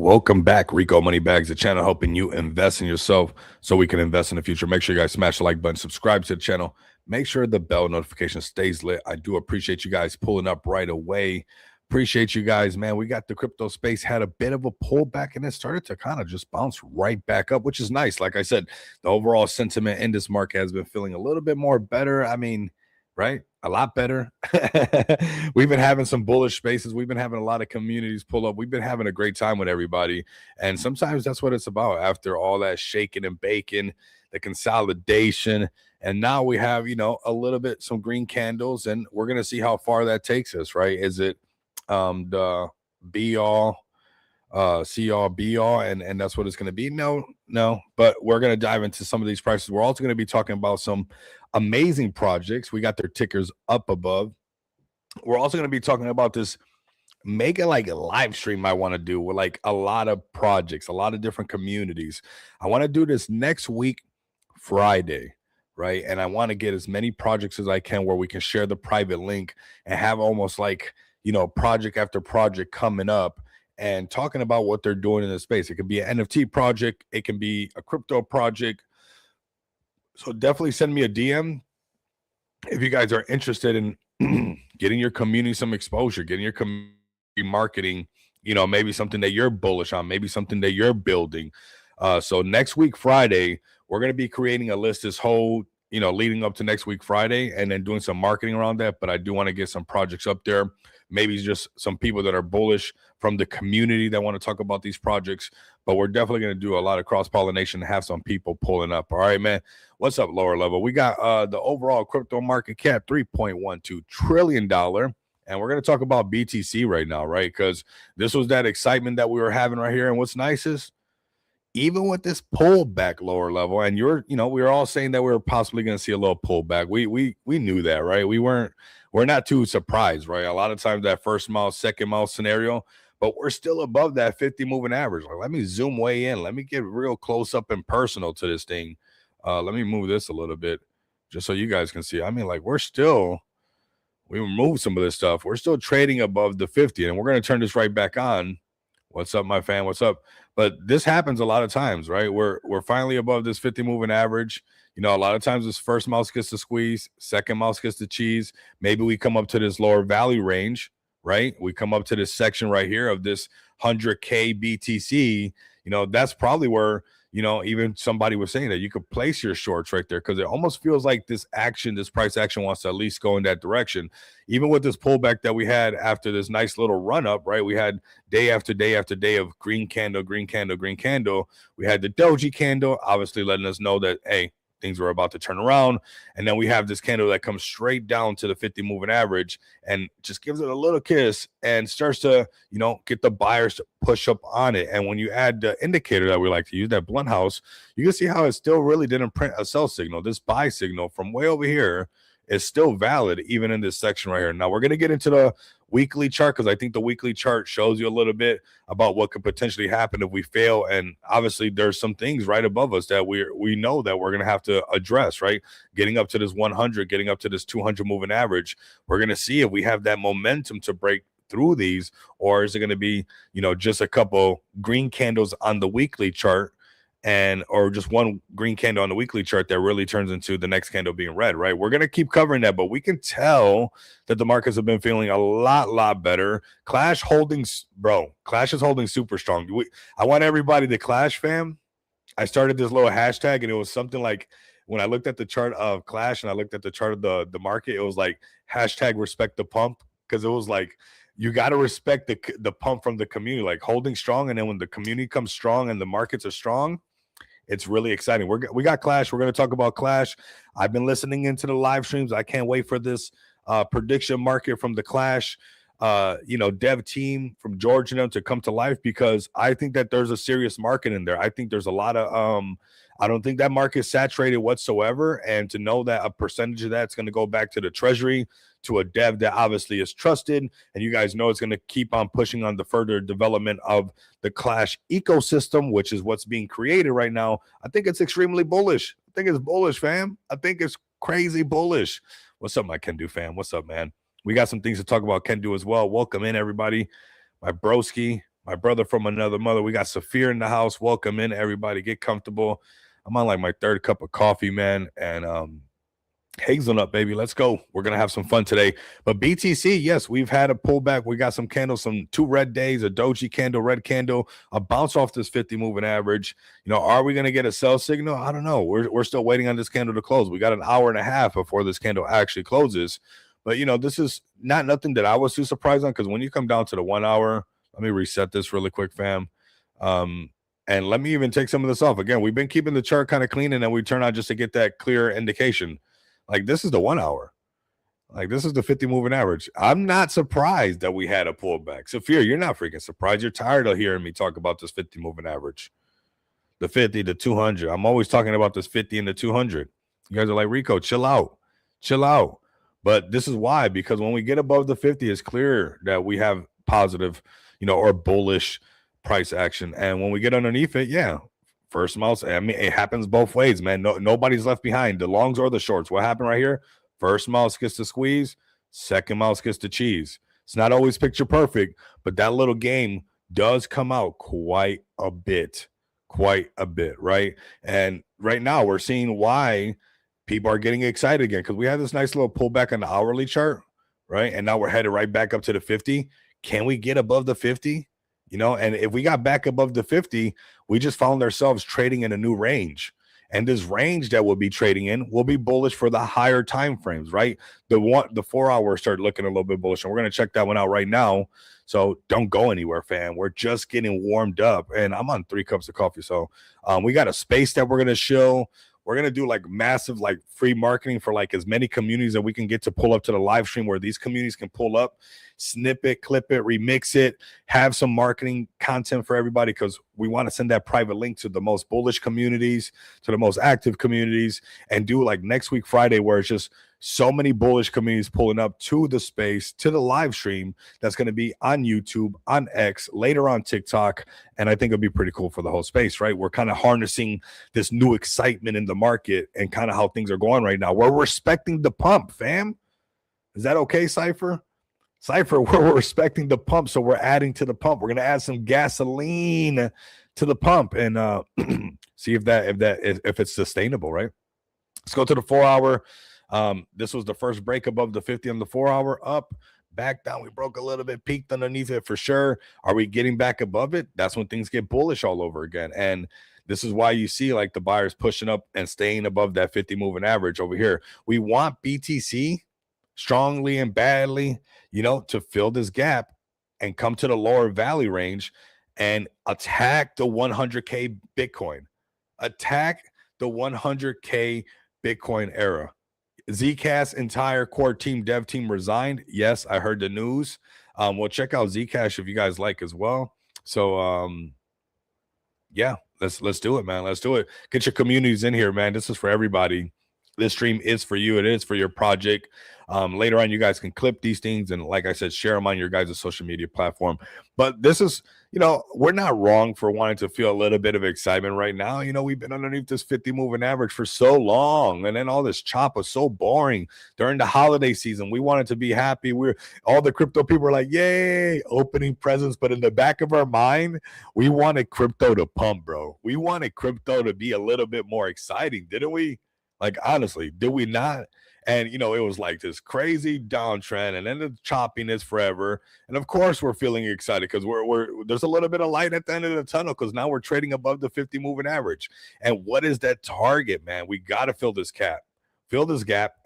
Welcome back, Rico Moneybags, the channel helping you invest in yourself so we can invest in the future. Make sure you guys smash the like button, subscribe to the channel, make sure the bell notification stays lit. I do appreciate you guys pulling up right away. Appreciate you guys, man. We got the crypto space had a bit of a pullback and it started to kind of just bounce right back up, which is nice. Like I said, the overall sentiment in this market has been feeling a little bit more better. I mean, right? A lot better. We've been having some bullish spaces. We've been having a lot of communities pull up. We've been having a great time with everybody. And sometimes that's what it's about after all that shaking and baking, the consolidation. And now we have, a little bit, some green candles, and we're going to see how far that takes us, right? Is it the be all, see all, be all, and that's what it's going to be? No, but we're going to dive into some of these prices. We're also going to be talking about some amazing projects. We got their tickers up above. We're also going to be talking about this make it like a live stream I want to do with like a lot of projects, a lot of different communities. I want to do this next week, Friday, right? And I want to get as many projects as I can where we can share the private link and have almost like, project after project coming up and talking about what they're doing in the space. It could be an NFT project. It can be a crypto project. So definitely send me a DM if you guys are interested in getting your community some exposure, getting your community marketing, maybe something that you're bullish on, maybe something that you're building. So next week, Friday, we're going to be creating a list this whole, leading up to next week, Friday, and then doing some marketing around that. But I do want to get some projects up there. Maybe just some people that are bullish from the community that want to talk about these projects. But we're definitely going to do a lot of cross-pollination and have some people pulling up. All right, man. What's up, lower level? We got the overall crypto market cap, $3.12 trillion. And we're going to talk about BTC right now, right? Because this was that excitement that we were having right here. And what's nice is even with this pullback lower level, and we were all saying that we were possibly going to see a little pullback. We knew that, right? We're not too surprised, right? A lot of times that first mile, second mile scenario, but we're still above that 50 moving average. Like, let me zoom way in. Let me get real close up and personal to this thing. Let me move this a little bit just so you guys can see. I mean, like we removed some of this stuff. We're still trading above the 50, and we're going to turn this right back on. What's up, my fan? What's up? But this happens a lot of times, right? We're finally above this 50 moving average. A lot of times this first mouse gets the squeeze, second mouse gets the cheese. Maybe we come up to this lower value range, right? We come up to this section right here of this 100K BTC. That's probably where, even somebody was saying that you could place your shorts right there because it almost feels like this price action wants to at least go in that direction. Even with this pullback that we had after this nice little run up, right? We had day after day after day of green candle, green candle, green candle. We had the doji candle, obviously letting us know that, hey, things were about to turn around. And then we have this candle that comes straight down to the 50 moving average and just gives it a little kiss and starts to, get the buyers to push up on it. And when you add the indicator that we like to use, that blunt house, you can see how it still really didn't print a sell signal. This buy signal from way over here is still valid even in this section right here. Now we're going to get into the weekly chart because I think the weekly chart shows you a little bit about what could potentially happen if we fail. And obviously there's some things right above us that we know that we're going to have to address, right? Getting up to this 100, getting up to this 200 moving average. We're going to see if we have that momentum to break through these, or is it going to be, just a couple green candles on the weekly chart or just one green candle on the weekly chart that really turns into the next candle being red, right? We're going to keep covering that, but we can tell that the markets have been feeling a lot better. Clash holdings, bro. Clash is holding super strong. I want everybody to Clash, fam. I started this little hashtag, and it was something like when I looked at the chart of Clash and I looked at the chart of the market, it was like hashtag respect the pump, because it was like you got to respect the pump from the community, like holding strong. And then when the community comes strong and the markets are strong, it's really exciting. We got Clash. We're going to talk about Clash. I've been listening into the live streams. I can't wait for this prediction market from the Clash, dev team from Georgia to come to life, because I think that there's a serious market in there. I think there's a lot of I don't think that market is saturated whatsoever. And to know that a percentage of that's going to go back to the treasury, to a dev that obviously is trusted, and you guys know it's going to keep on pushing on the further development of the Clash ecosystem, which is what's being created right now. I think it's extremely bullish. I think it's bullish, fam. I think it's crazy bullish. What's up, my Kendu fam? What's up, man? We got some things to talk about Kendu as well. Welcome in, everybody. My broski, my brother from another mother. We got Saphir in the house. Welcome in, everybody. Get comfortable. I'm on like my third cup of coffee, man. And hazelnut, baby. Let's go. We're gonna have some fun today. But BTC, yes, we've had a pullback. We got some candles, some 2 red days, a doji candle, red candle, a bounce off this 50 moving average. Are we gonna get a sell signal? I don't know. We're still waiting on this candle to close. We got an hour and a half before this candle actually closes. But this is not nothing that I was too surprised on, because when you come down to the 1 hour, let me reset this really quick, fam. And let me even take some of this off. Again, we've been keeping the chart kind of clean, and then we turn on just to get that clear indication. Like, this is the 1 hour. Like, this is the 50 moving average. I'm not surprised that we had a pullback. Sophia, you're not freaking surprised. You're tired of hearing me talk about this 50 moving average. The 50, the 200. I'm always talking about this 50 and the 200. You guys are like, Rico, chill out. Chill out. But this is why, because when we get above the 50, it's clear that we have positive, or bullish price action. And when we get underneath it, yeah, first mouse, I mean, it happens both ways, man. Nobody's left behind, the longs or the shorts. What happened right here? First mouse gets the squeeze, second mouse gets the cheese. It's not always picture perfect, but that little game does come out quite a bit, right? And right now we're seeing why people are getting excited again, because we had this nice little pullback on the hourly chart, right? And now we're headed right back up to the 50. Can we get above the 50? And if we got back above the 50, we just found ourselves trading in a new range. And this range that we'll be trading in will be bullish for the higher time frames, right? The 4 hours start looking a little bit bullish, and we're going to check that one out right now. So don't go anywhere, fam. We're just getting warmed up, and I'm on 3 cups of coffee. So we got a space that we're going to show. We're going to do like massive, like free marketing for like as many communities that we can get to pull up to the live stream, where these communities can pull up, snip it, clip it, remix it, have some marketing content for everybody, because we want to send that private link to the most bullish communities, to the most active communities, and do like next week, Friday, where it's just so many bullish communities pulling up to the space, to the live stream that's going to be on YouTube, on X, later on TikTok. And I think it'll be pretty cool for the whole space, right? We're kind of harnessing this new excitement in the market and kind of how things are going right now. We're respecting the pump, fam. Is that okay, Cypher? Cypher, we're respecting the pump, so we're adding to the pump. We're going to add some gasoline to the pump and see if it's sustainable, right? Let's go to the 4 hour. This was the first break above the 50 on the 4 hour, up, back down. We broke a little bit, peaked underneath it for sure. Are we getting back above it? That's when things get bullish all over again. And this is why you see like the buyers pushing up and staying above that 50 moving average over here. We want BTC strongly and badly, to fill this gap and come to the lower valley range and attack the 100K Bitcoin. Attack the 100K Bitcoin era. Zcash entire core team, dev team resigned. Yes, I heard the news. We'll check out Zcash if you guys like as well. So yeah, let's do it, man. Let's do it. Get your communities in here, man. This is for everybody. This stream is for you. It is for your project. Later on, you guys can clip these things and, like I said, share them on your guys' social media platform. But this is, we're not wrong for wanting to feel a little bit of excitement right now. We've been underneath this 50 moving average for so long, and then all this chop was so boring during the holiday season. We wanted to be happy. All the crypto people were like, yay, opening presents. But in the back of our mind, we wanted crypto to pump, bro. We wanted crypto to be a little bit more exciting, didn't we? Like, honestly, did we not? And, it was like this crazy downtrend, and then the choppiness forever. And of course, we're feeling excited because there's a little bit of light at the end of the tunnel, because now we're trading above the 50 moving average. And what is that target, man? We got to fill this gap,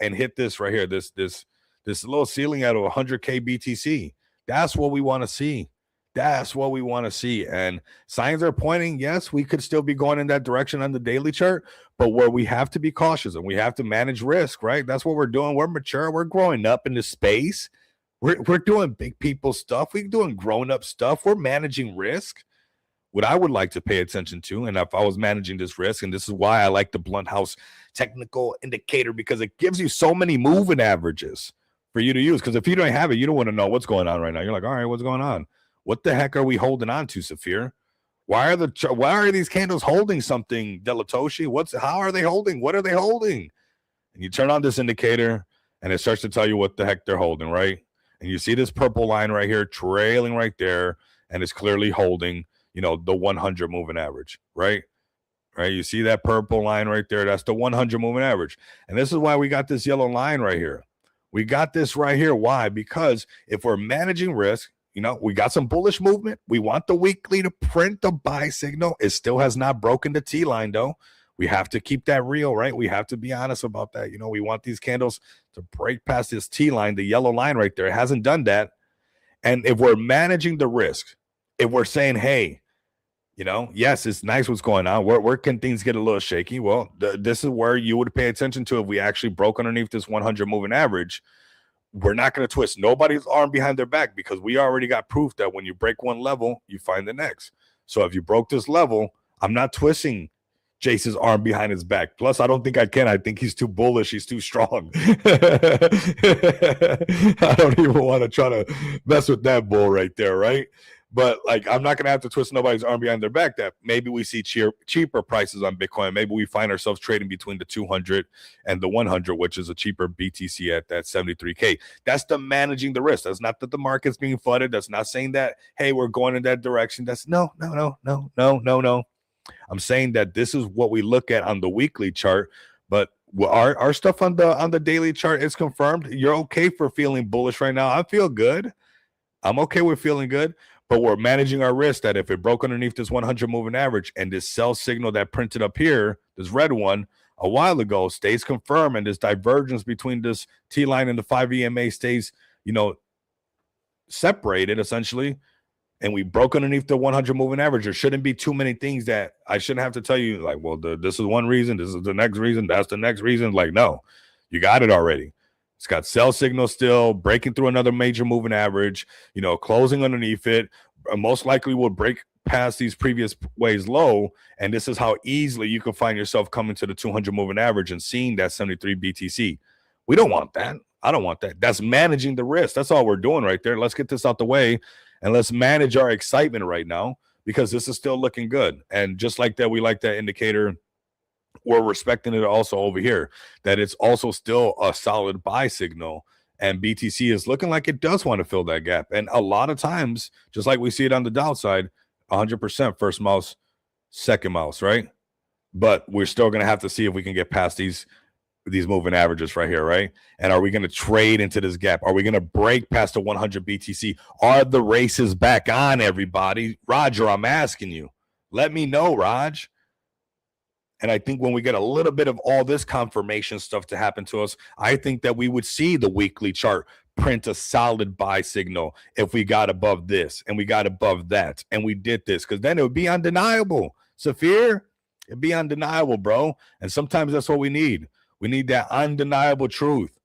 and hit this right here, this little ceiling out of 100K BTC. That's what we want to see. That's what we want to see. And signs are pointing, yes, we could still be going in that direction on the daily chart, but where we have to be cautious and we have to manage risk, right? That's what we're doing. We're mature. We're growing up in this space. We're doing big people stuff. We're doing grown-up stuff. We're managing risk. What I would like to pay attention to, and if I was managing this risk, and this is why I like the Blunt House technical indicator, because it gives you so many moving averages for you to use. Because if you don't have it, you don't want to know what's going on right now. You're like, all right, what's going on? What the heck are we holding on to, Saphir? Why are these candles holding something, Delatoshi? How are they holding? What are they holding? And you turn on this indicator, and it starts to tell you what the heck they're holding, right? And you see this purple line right here trailing right there, and it's clearly holding, the 100 moving average, right? Right? You see that purple line right there? That's the 100 moving average. And this is why we got this yellow line right here. We got this right here. Why? Because if we're managing risk, we got some bullish movement. We want the weekly to print the buy signal. It still has not broken the T line, though. We have to keep that real, right? We have to be honest about that. We want these candles to break past this T line, the yellow line right there. It hasn't done that. And if we're managing the risk, if we're saying, hey, yes, it's nice what's going on. Where can things get a little shaky? Well, this is where you would pay attention to if we actually broke underneath this 100 moving average. We're not going to twist nobody's arm behind their back because we already got proof that when you break one level, you find the next. So if you broke this level, I'm not twisting Jace's arm behind his back. Plus, I don't think I can. I think he's too bullish. He's too strong. I don't even want to try to mess with that bull right there, right? But I'm not going to have to twist nobody's arm behind their back that maybe we see cheaper prices on Bitcoin. Maybe we find ourselves trading between the 200 and the 100, which is a cheaper BTC at that 73K. That's the managing the risk. That's not that the market's being flooded. That's not saying that, hey, we're going in that direction. That's no. I'm saying that this is what we look at on the weekly chart, but our stuff on the daily chart is confirmed. You're okay for feeling bullish right now. I feel good. I'm okay with feeling good. But we're managing our risk that if it broke underneath this 100 moving average and this sell signal that printed up here, this red one, a while ago stays confirmed, and this divergence between this T line and the 5 EMA stays, separated essentially, and we broke underneath the 100 moving average, there shouldn't be too many things that I shouldn't have to tell you, this is one reason, this is the next reason, that's the next reason. No, you got it already. It's got sell signal still, breaking through another major moving average, closing underneath it. Most likely will break past these previous ways low. And this is how easily you can find yourself coming to the 200 moving average and seeing that 73 BTC. We don't want that. I don't want that. That's managing the risk. That's all we're doing right there. Let's get this out the way and let's manage our excitement right now because this is still looking good. And just like that, we like that indicator. We're respecting it also over here, that it's also still a solid buy signal. And BTC is looking like it does want to fill that gap. And a lot of times, just like we see it on the downside, 100% first mouse, second mouse, right? But we're still going to have to see if we can get past these moving averages right here, right? And are we going to trade into this gap? Are we going to break past the 100 BTC? Are the races back on, everybody? Roger, I'm asking you. Let me know, Raj. And I think when we get a little bit of all this confirmation stuff to happen to us, I think that we would see the weekly chart print a solid buy signal if we got above this and we got above that and we did this, because then it would be undeniable. Saphir, it'd be undeniable, bro. And sometimes that's what we need. We need that undeniable truth.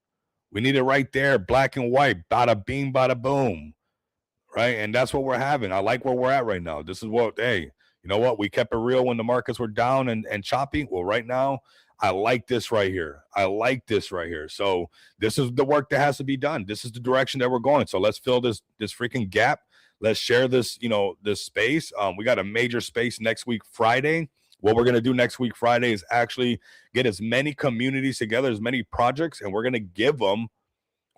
We need it right there, black and white, bada bing, bada boom, right? And that's what we're having. I like where we're at right now. This is what, hey, you know what? We kept it real when the markets were down and choppy. Well, right now, I like this right here. I like this right here. So this is the work that has to be done. This is the direction that we're going. So let's fill this freaking gap. Let's share this, this space. We got a major space next week, Friday. What we're going to do next week, Friday, is actually get as many communities together, as many projects, and we're going to give them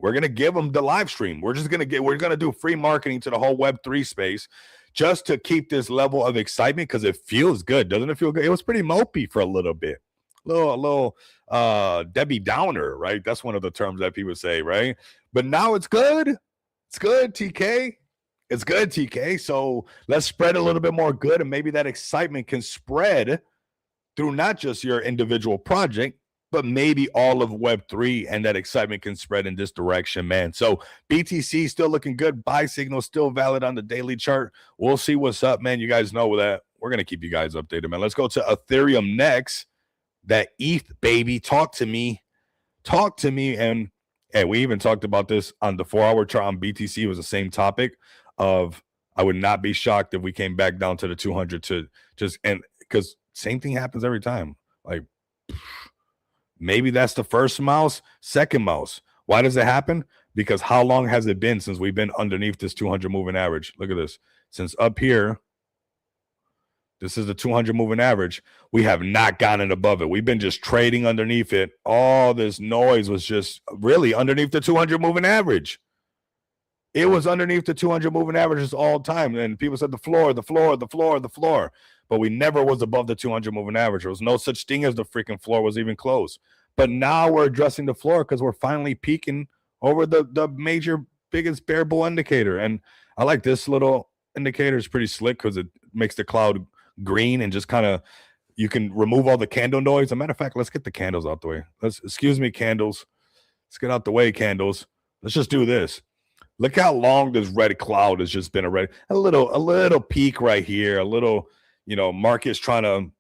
the live stream. We're going to do free marketing to the whole Web3 space, just to keep this level of excitement, because it feels good. Doesn't it feel good? It was pretty mopey for a little bit. A little Debbie Downer, right? That's one of the terms that people say, right? But now it's good. It's good, TK. It's good, TK. So let's spread a little bit more good, and maybe that excitement can spread through not just your individual project, but maybe all of Web3, and that excitement can spread in this direction, man. So BTC still looking good. Buy signal still valid on the daily chart. We'll see what's up, man. You guys know that. We're going to keep you guys updated, man. Let's go to Ethereum next. That ETH, baby. Talk to me. And hey, we even talked about this on the 4-hour chart on BTC. It was the same topic of, I would not be shocked if we came back down to the 200 to just, and because same thing happens every time. Like, maybe that's the first mouse, second mouse. Why does it happen? Because how long has it been since we've been underneath this 200 moving average? Look at this. Since up here, this is the 200 moving average. We have not gotten above it. We've been just trading underneath it. All this noise was just really underneath the 200 moving average. It was underneath the 200 moving averages all the time. And people said the floor, the floor, the floor, the floor. But we never was above the 200 moving average. There was no such thing as the freaking floor was even close. But now we're addressing the floor because we're finally peaking over the major biggest bear bull indicator. And I like this little indicator. It's pretty slick because it makes the cloud green and just kind of, you can remove all the candle noise. As a matter of fact, let's get the candles out the way. Excuse me, candles. Let's get out the way, candles. Let's just do this. Look how long this red cloud has just been a little peak right here, a little, market's trying to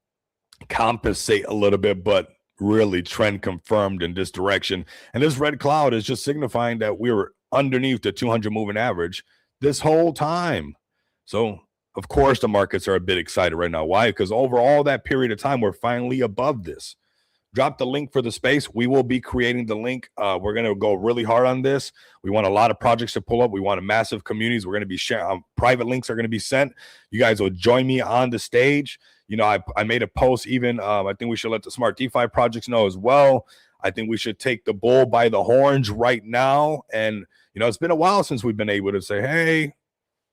compensate a little bit, but really trend confirmed in this direction. And this red cloud is just signifying that we were underneath the 200 moving average this whole time. So, of course, the markets are a bit excited right now. Why? Because over all that period of time, we're finally above this. Drop the link for the space. We will be creating the link. We're going to go really hard on this. We want a lot of projects to pull up. We want a massive communities. We're going to be sharing. Private links are going to be sent. You guys will join me on the stage. I made a post even. I think we should let the smart DeFi projects know as well. I think we should take the bull by the horns right now. And, it's been a while since we've been able to say, hey,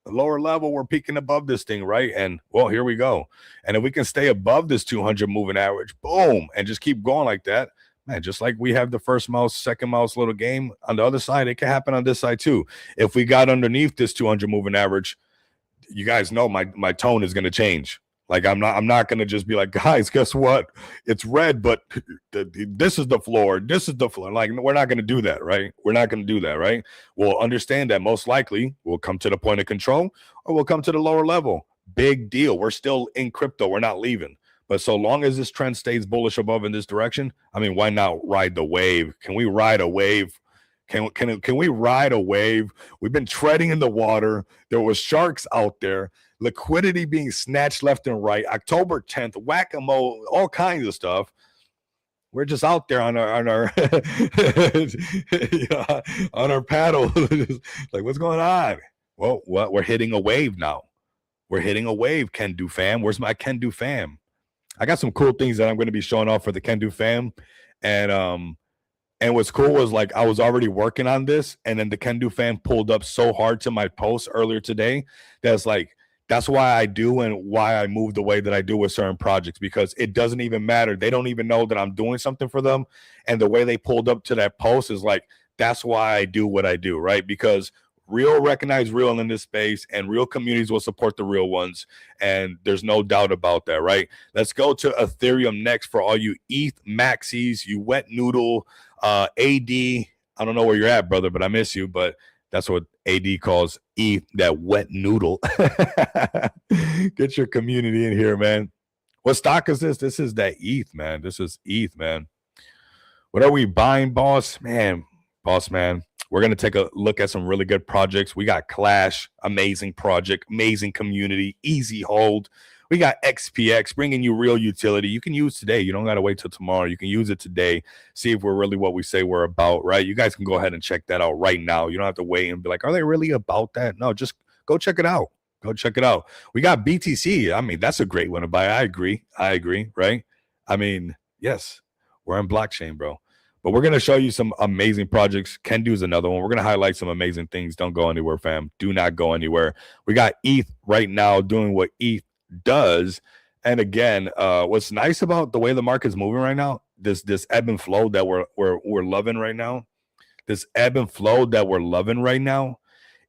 the lower level, we're peaking above this thing, right? And, well, here we go. And if we can stay above this 200 moving average, boom, and just keep going like that, man, just like we have the first mouse, second mouse little game on the other side, it can happen on this side too. If we got underneath this 200 moving average, you guys know my tone is going to change. Like I'm not going to just be like, guys, guess what? It's red, but this is the floor. This is the floor. Like, we're not going to do that, right? We're not going to do that, right? We'll understand that most likely we'll come to the point of control or we'll come to the lower level. Big deal. We're still in crypto. We're not leaving. But so long as this trend stays bullish above in this direction, I mean, why not ride the wave? Can we ride a wave? Can we ride a wave? We've been treading in the water. There was sharks out there. Liquidity being snatched left and right. October 10th, whack-a-mole, all kinds of stuff. We're just out there on our on our paddle. Like, what's going on? Well, we're hitting a wave now. We're hitting a wave, Kendu fam. Where's my Kendu fam? I got some cool things that I'm going to be showing off for the Kendu fam. And what's cool was, like, I was already working on this, and then the Kendu fam pulled up so hard to my post earlier today that's why I do and why I move the way that I do with certain projects, because it doesn't even matter. They don't even know that I'm doing something for them. And the way they pulled up to that post is like, that's why I do what I do, right? Because real recognize real in this space, and real communities will support the real ones. And there's no doubt about that, right? Let's go to Ethereum next for all you ETH maxis, you wet noodle, AD. I don't know where you're at, brother, but I miss you. But that's what AD calls ETH, that wet noodle. Get your community in here, man. What stock is this? This is that ETH, man. This is ETH, man. What are we buying, boss? Boss man. We're going to take a look at some really good projects. We got Clash, amazing project, amazing community, easy hold. We got XPX, bringing you real utility. You can use today. You don't got to wait till tomorrow. You can use it today. See if we're really what we say we're about, right? You guys can go ahead and check that out right now. You don't have to wait and be like, are they really about that? No, just go check it out. Go check it out. We got BTC. I mean, that's a great one to buy. I agree, right? I mean, yes, we're on blockchain, bro. But we're going to show you some amazing projects. Kendu is another one. We're going to highlight some amazing things. Don't go anywhere, fam. Do not go anywhere. We got ETH right now doing what ETH does. And again, what's nice about the way the market's moving right now, this ebb and flow that we're loving right now,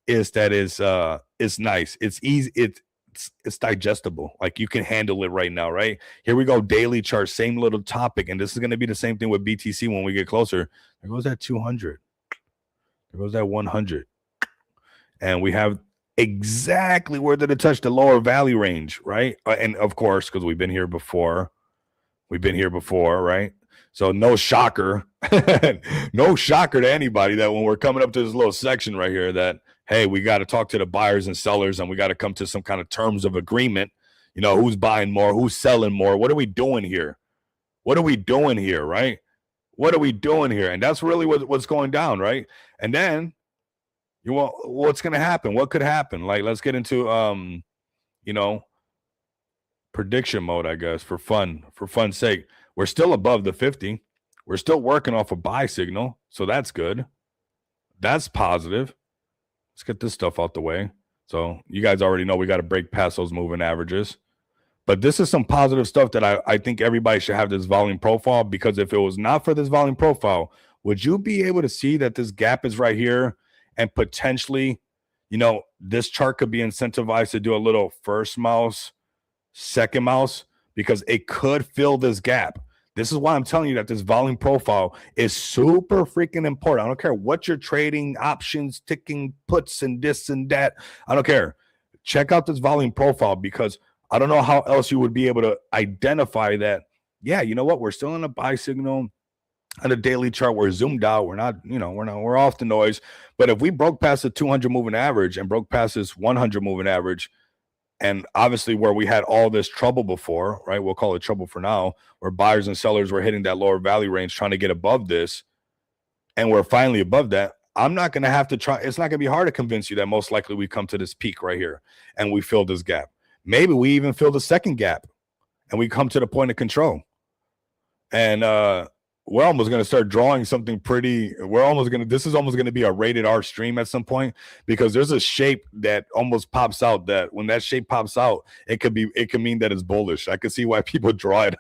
is that it's nice. It's easy. It's digestible. Like, you can handle it right now, right? Here we go. Daily chart, same little topic. And this is going to be the same thing with BTC when we get closer. There goes that 200. There goes that 100. And we have exactly where did it touch the lower value range, right? And of course, because we've been here before, right? So no shocker, no shocker to anybody that when we're coming up to this little section right here that, hey, we got to talk to the buyers and sellers, and we got to come to some kind of terms of agreement. Who's buying more, who's selling more. What are we doing here? Right? What are we doing here? And that's really what's going down, right? And then what's going to happen? What could happen? Like, let's get into, prediction mode, I guess, for fun's sake. We're still above the 50. We're still working off a buy signal. So that's good. That's positive. Let's get this stuff out the way. So you guys already know we got to break past those moving averages. But this is some positive stuff that I think everybody should have this volume profile, because if it was not for this volume profile, would you be able to see that this gap is right here and potentially, this chart could be incentivized to do a little first mouse, second mouse, because it could fill this gap. This is why I'm telling you that this volume profile is super freaking important. I don't care what you're trading, options, ticking, puts, and this and that. I don't care. Check out this volume profile, because I don't know how else you would be able to identify that. Yeah, you know what? We're still in a buy signal on a daily chart. We're zoomed out. We're not, we're off the noise. But if we broke past the 200 moving average and broke past this 100 moving average, and obviously where we had all this trouble before, right? We'll call it trouble for now, where buyers and sellers were hitting that lower value range trying to get above this, and we're finally above that. I'm not going to have to try. It's not going to be hard to convince you that most likely we come to this peak right here and we fill this gap. Maybe we even fill the second gap and we come to the point of control. And we're almost going to start drawing something pretty. This is almost going to be a rated R stream at some point, because there's a shape that almost pops out, that when that shape pops out, it could mean that it's bullish. I could see why people draw it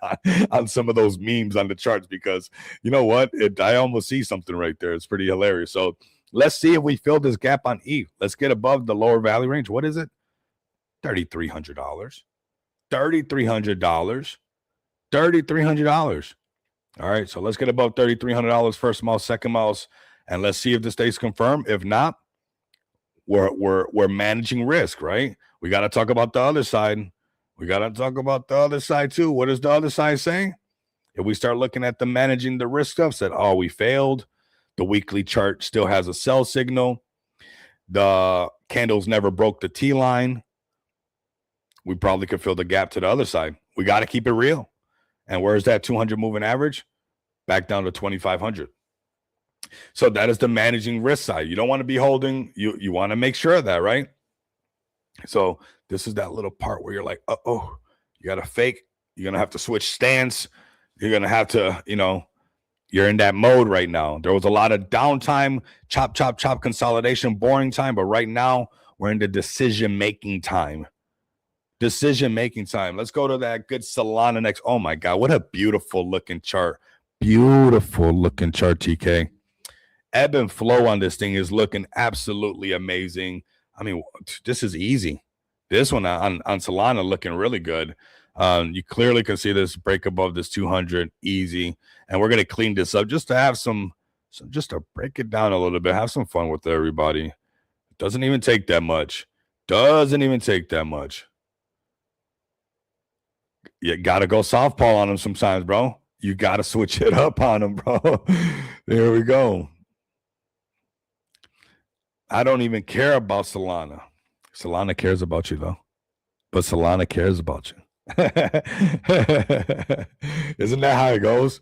on some of those memes on the charts, because you know what? I almost see something right there. It's pretty hilarious. So let's see if we fill this gap on E. Let's get above the lower value range. What is it? $3,300. $3,300. $3,300. All right, so let's get above $3,300 first mouse, second mouse, and let's see if this stays confirmed. If not, we're managing risk, right? We got to talk about the other side. We got to talk about the other side too. What does the other side say? If we start looking at the managing the risk stuff, said, oh, we failed. The weekly chart still has a sell signal. The candles never broke the T line. We probably could fill the gap to the other side. We got to keep it real. And where's that 200 moving average? Back down to 2,500. So that is the managing risk side. You don't want to be holding. You want to make sure of that, right? So this is that little part where you're like, you got to fake. You're going to have to switch stance. You're going to have to, you're in that mode right now. There was a lot of downtime, chop, consolidation, boring time. But right now, we're in the decision-making time. Let's go to that good Solana next. Oh, my God. What a beautiful-looking chart. Beautiful-looking chart, TK. Ebb and flow on this thing is looking absolutely amazing. I mean, this is easy. This one on Solana looking really good. You clearly can see this break above this 200 easy. And we're going to clean this up just to have just to break it down a little bit. Have some fun with everybody. It doesn't even take that much. You got to go softball on them sometimes, bro. You got to switch it up on them, bro. There we go. I don't even care about Solana. Solana cares about you, though. But Solana cares about you. Isn't that how it goes?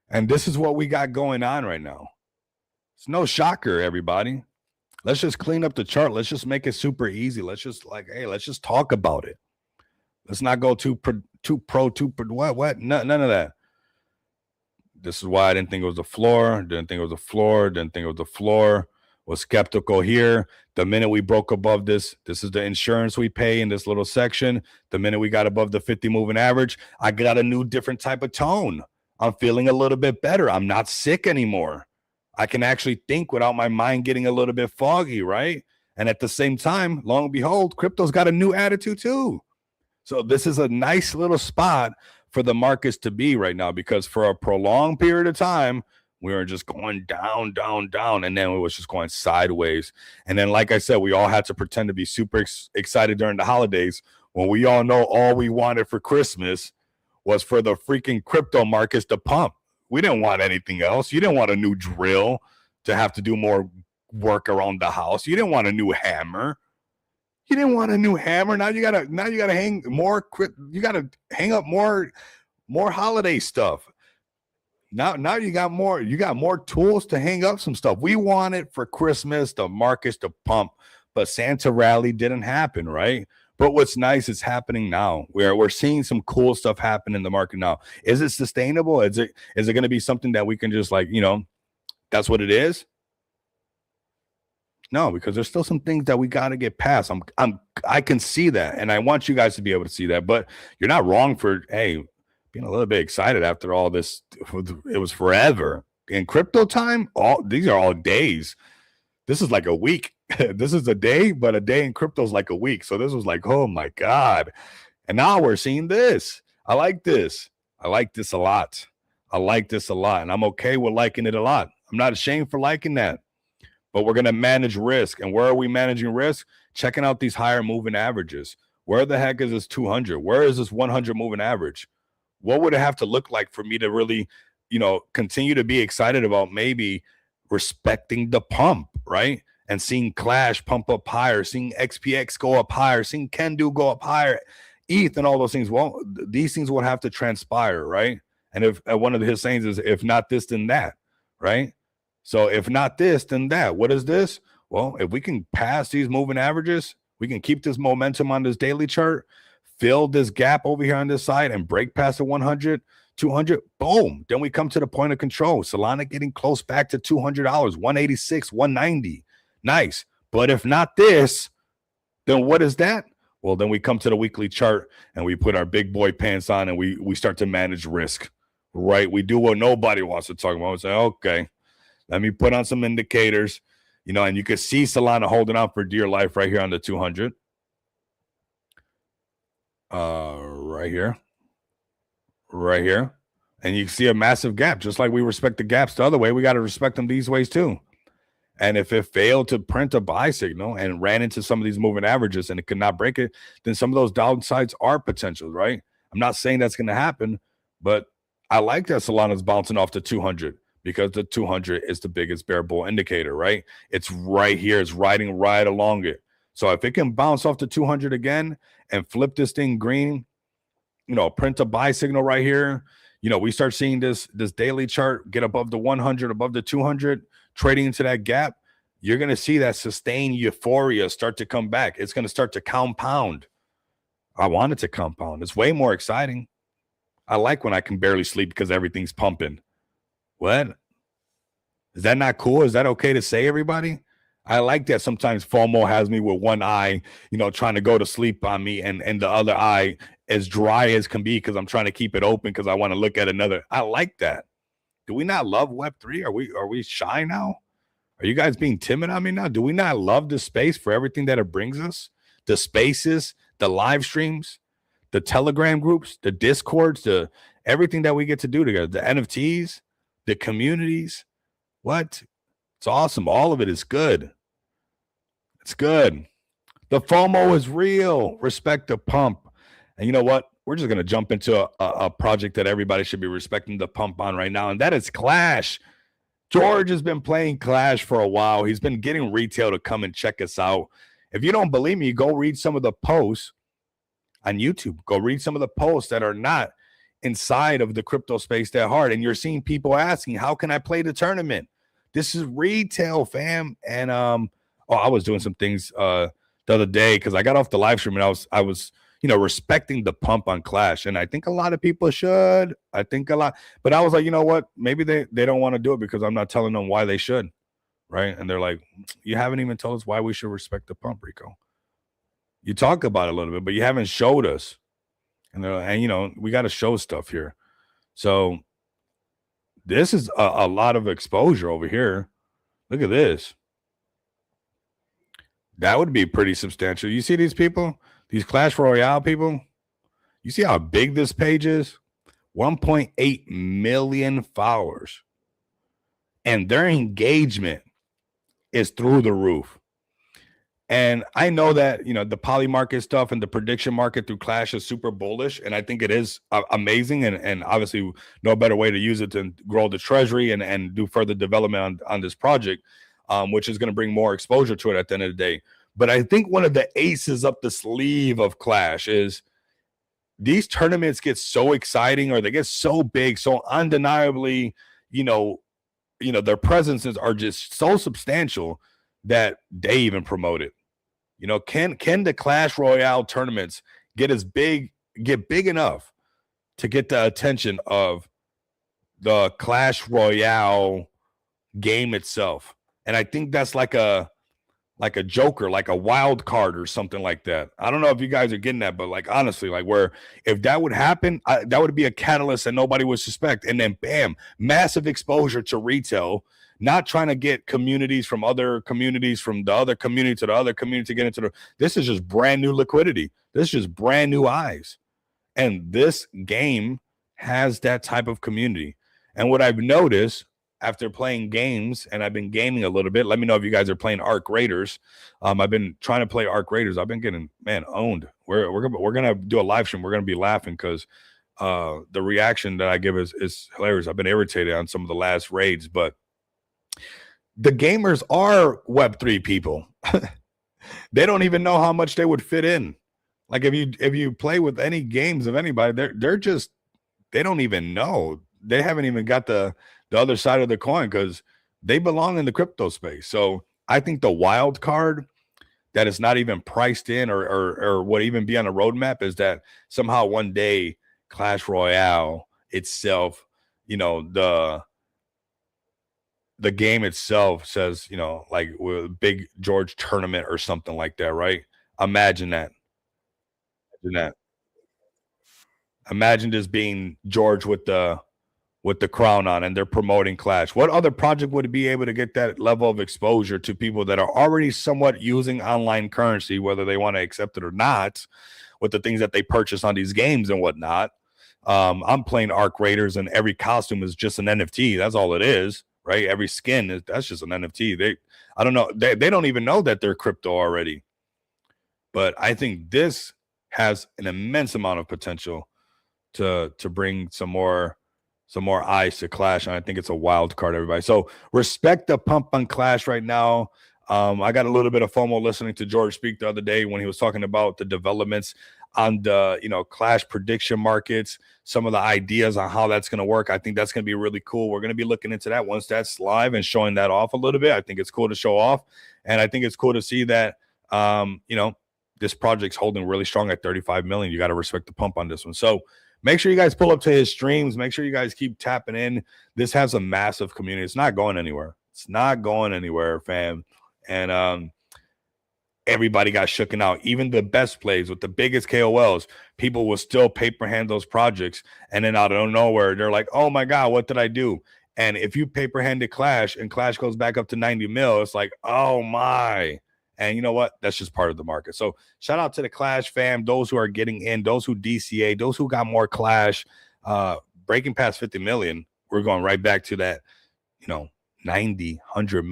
And this is what we got going on right now. It's no shocker, everybody. Let's just clean up the chart. Let's just make it super easy. Let's just let's just talk about it. Let's not go too pro, what? None of that. This is why I didn't think it was a floor. Was skeptical here. The minute we broke above this is the insurance we pay in this little section. The minute we got above the 50 moving average, I got a new different type of tone. I'm feeling a little bit better. I'm not sick anymore. I can actually think without my mind getting a little bit foggy, right? And at the same time, lo and behold, crypto's got a new attitude too. So this is a nice little spot for the markets to be right now, because for a prolonged period of time, we were just going down, and then it was just going sideways. And then, like I said, we all had to pretend to be super excited during the holidays, when we all know all we wanted for Christmas was for the freaking crypto markets to pump. We didn't want anything else. You didn't want a new drill to have to do more work around the house. You didn't want a new hammer. Now you gotta hang more. You gotta hang up more holiday stuff. Now you got more tools to hang up some stuff. We wanted for Christmas the markets to pump, but Santa rally didn't happen, right? But what's nice is happening now. We're seeing some cool stuff happen in the market now. Is it sustainable? Is it going to be something that we can just that's what it is? No, because there's still some things that we got to get past. I can see that, and I want you guys to be able to see that. But you're not wrong for being a little bit excited after all this. It was forever in crypto time. These are all days. This is like a week. This is a day, but a day in crypto is like a week. So this was like, oh my God. And now we're seeing this. I like this. I like this a lot. I like this a lot. And I'm okay with liking it a lot. I'm not ashamed for liking that. But we're going to manage risk. And where are we managing risk? Checking out these higher moving averages. Where the heck is this 200? Where is this 100 moving average? What would it have to look like for me to really, continue to be excited about maybe respecting the pump, right? And seeing Clash pump up higher, seeing XPX go up higher, seeing Kendu go up higher, ETH and all those things. Well, these things would have to transpire, right? And if one of his sayings is, if not this, then that, right? So if not this, then that. What is this? Well, if we can pass these moving averages, we can keep this momentum on this daily chart, fill this gap over here on this side and break past the 100, 200, boom. Then we come to the point of control. Solana getting close back to $200, 186, 190. Nice. But if not this, then what is that? Well, then we come to the weekly chart and we put our big boy pants on and we start to manage risk, right? We do what nobody wants to talk about. We say, okay, let me put on some indicators, and you can see Solana holding on for dear life right here on the 200. Right here. And you see a massive gap, just like we respect the gaps the other way. We got to respect them these ways too. And if it failed to print a buy signal and ran into some of these moving averages and it could not break it, then some of those downsides are potential, right? I'm not saying that's going to happen, but I like that Solana's bouncing off the 200 because the 200 is the biggest bear bull indicator, right? It's right here. It's riding right along it. So if it can bounce off the 200 again and flip this thing green, print a buy signal right here, we start seeing this daily chart get above the 100, above the 200, trading into that gap, you're going to see that sustained euphoria start to come back. It's going to start to compound. I want it to compound. It's way more exciting. I like when I can barely sleep because everything's pumping. What? Is that not cool? Is that okay to say, everybody? I like that sometimes FOMO has me with one eye, trying to go to sleep on me and the other eye as dry as can be because I'm trying to keep it open because I want to look at another. I like that. Do we not love Web3? Are we shy now? Are you guys being timid on me now? Do we not love the space for everything that it brings us? The spaces, the live streams, the Telegram groups, the Discords, the everything that we get to do together, the NFTs, the communities. What? It's awesome. All of it is good. It's good. The FOMO is real. Respect the pump. And you know what? We're just going to jump into a project that everybody should be respecting the pump on right now, and that is Clash. George has been playing Clash for a while. He's been getting retail to come and check us out. If you don't believe me, go read some of the posts on YouTube. Go read some of the posts that are not inside of the crypto space that hard, and you're seeing people asking, how can I play the tournament? This is retail, fam. And I was doing some things the other day because I got off the live stream and I was respecting the pump on Clash. And I think a lot of people should. I think a lot. But I was like, you know what? Maybe they don't want to do it because I'm not telling them why they should. Right. And they're like, you haven't even told us why we should respect the pump, Rico. You talk about it a little bit, but you haven't showed us. And we got to show stuff here. So this is a lot of exposure over here. Look at this. That would be pretty substantial. You see these people? These Clash Royale people? You see how big this page is? 1.8 million followers. And their engagement is through the roof. And I know that, the poly market stuff and the prediction market through Clash is super bullish. And I think it is amazing. And obviously no better way to use it than grow the treasury and do further development on this project, which is going to bring more exposure to it at the end of the day. But I think one of the aces up the sleeve of Clash is these tournaments get so exciting or they get so big, so undeniably, their presences are just so substantial that they even promote it. Can the Clash Royale tournaments get big enough to get the attention of the Clash Royale game itself? And I think that's like a like a joker, like a wild card or something like that. I don't know if you guys are getting that, but like honestly, like where if that would happen, that would be a catalyst that nobody would suspect. And then bam, massive exposure to retail, not trying to get communities from other communities, from the other community to the other community to get into the, this is just brand new liquidity. This is just brand new eyes. And this game has that type of community. And what I've noticed after playing games, and I've been gaming a little bit, let me know if you guys are playing Arc Raiders. I've been trying to play Arc Raiders. I've been getting, man, owned. We're gonna do a live stream. We're gonna be laughing because the reaction that I give is hilarious. I've been irritated on some of the last raids, but the gamers are Web3 people. They don't even know how much they would fit in. Like if you play with any games of anybody, they're just, they don't even know. They haven't even got the other side of the coin because they belong in the crypto space. So I think the wild card that is not even priced in or would even be on a roadmap is that somehow one day Clash Royale itself, you know, the game itself says, you know, like with a big George tournament or something like that, right? Imagine that. Imagine that. Imagine just being George with the crown on and they're promoting Clash. What other project would be able to get that level of exposure to people that are already somewhat using online currency, whether they want to accept it or not, with the things that they purchase on these games and whatnot? I'm playing Arc Raiders and every costume is just an NFT. That's all it is, right? Every skin that's just an NFT. I don't know. They don't even know that they're crypto already. But I think this has an immense amount of potential to bring some more eyes to Clash, and I think it's a wild card, everybody. So respect the pump on Clash right now. I got a little bit of FOMO listening to George speak the other day when he was talking about the developments on the, you know, Clash prediction markets, some of the ideas on how that's going to work. I think that's going to be really cool. We're going to be looking into that once that's live and showing that off a little bit. I think it's cool to show off, and I think it's cool to see that, you know, this project's holding really strong at 35 million. You got to respect the pump on this one. So make sure you guys pull up to his streams. Make sure you guys keep tapping in. This has a massive community. It's not going anywhere. It's not going anywhere, fam. And everybody got shooken out. Even the best plays with the biggest KOLs, people will still paper hand those projects. And then out of nowhere, they're like, oh my God, what did I do? And if you paper handed Clash and Clash goes back up to 90 mil, it's like, oh my. And you know what? That's just part of the market. So shout out to the Clash fam, those who are getting in, those who DCA, those who got more Clash, breaking past 50 million. We're going right back to that, you know, $100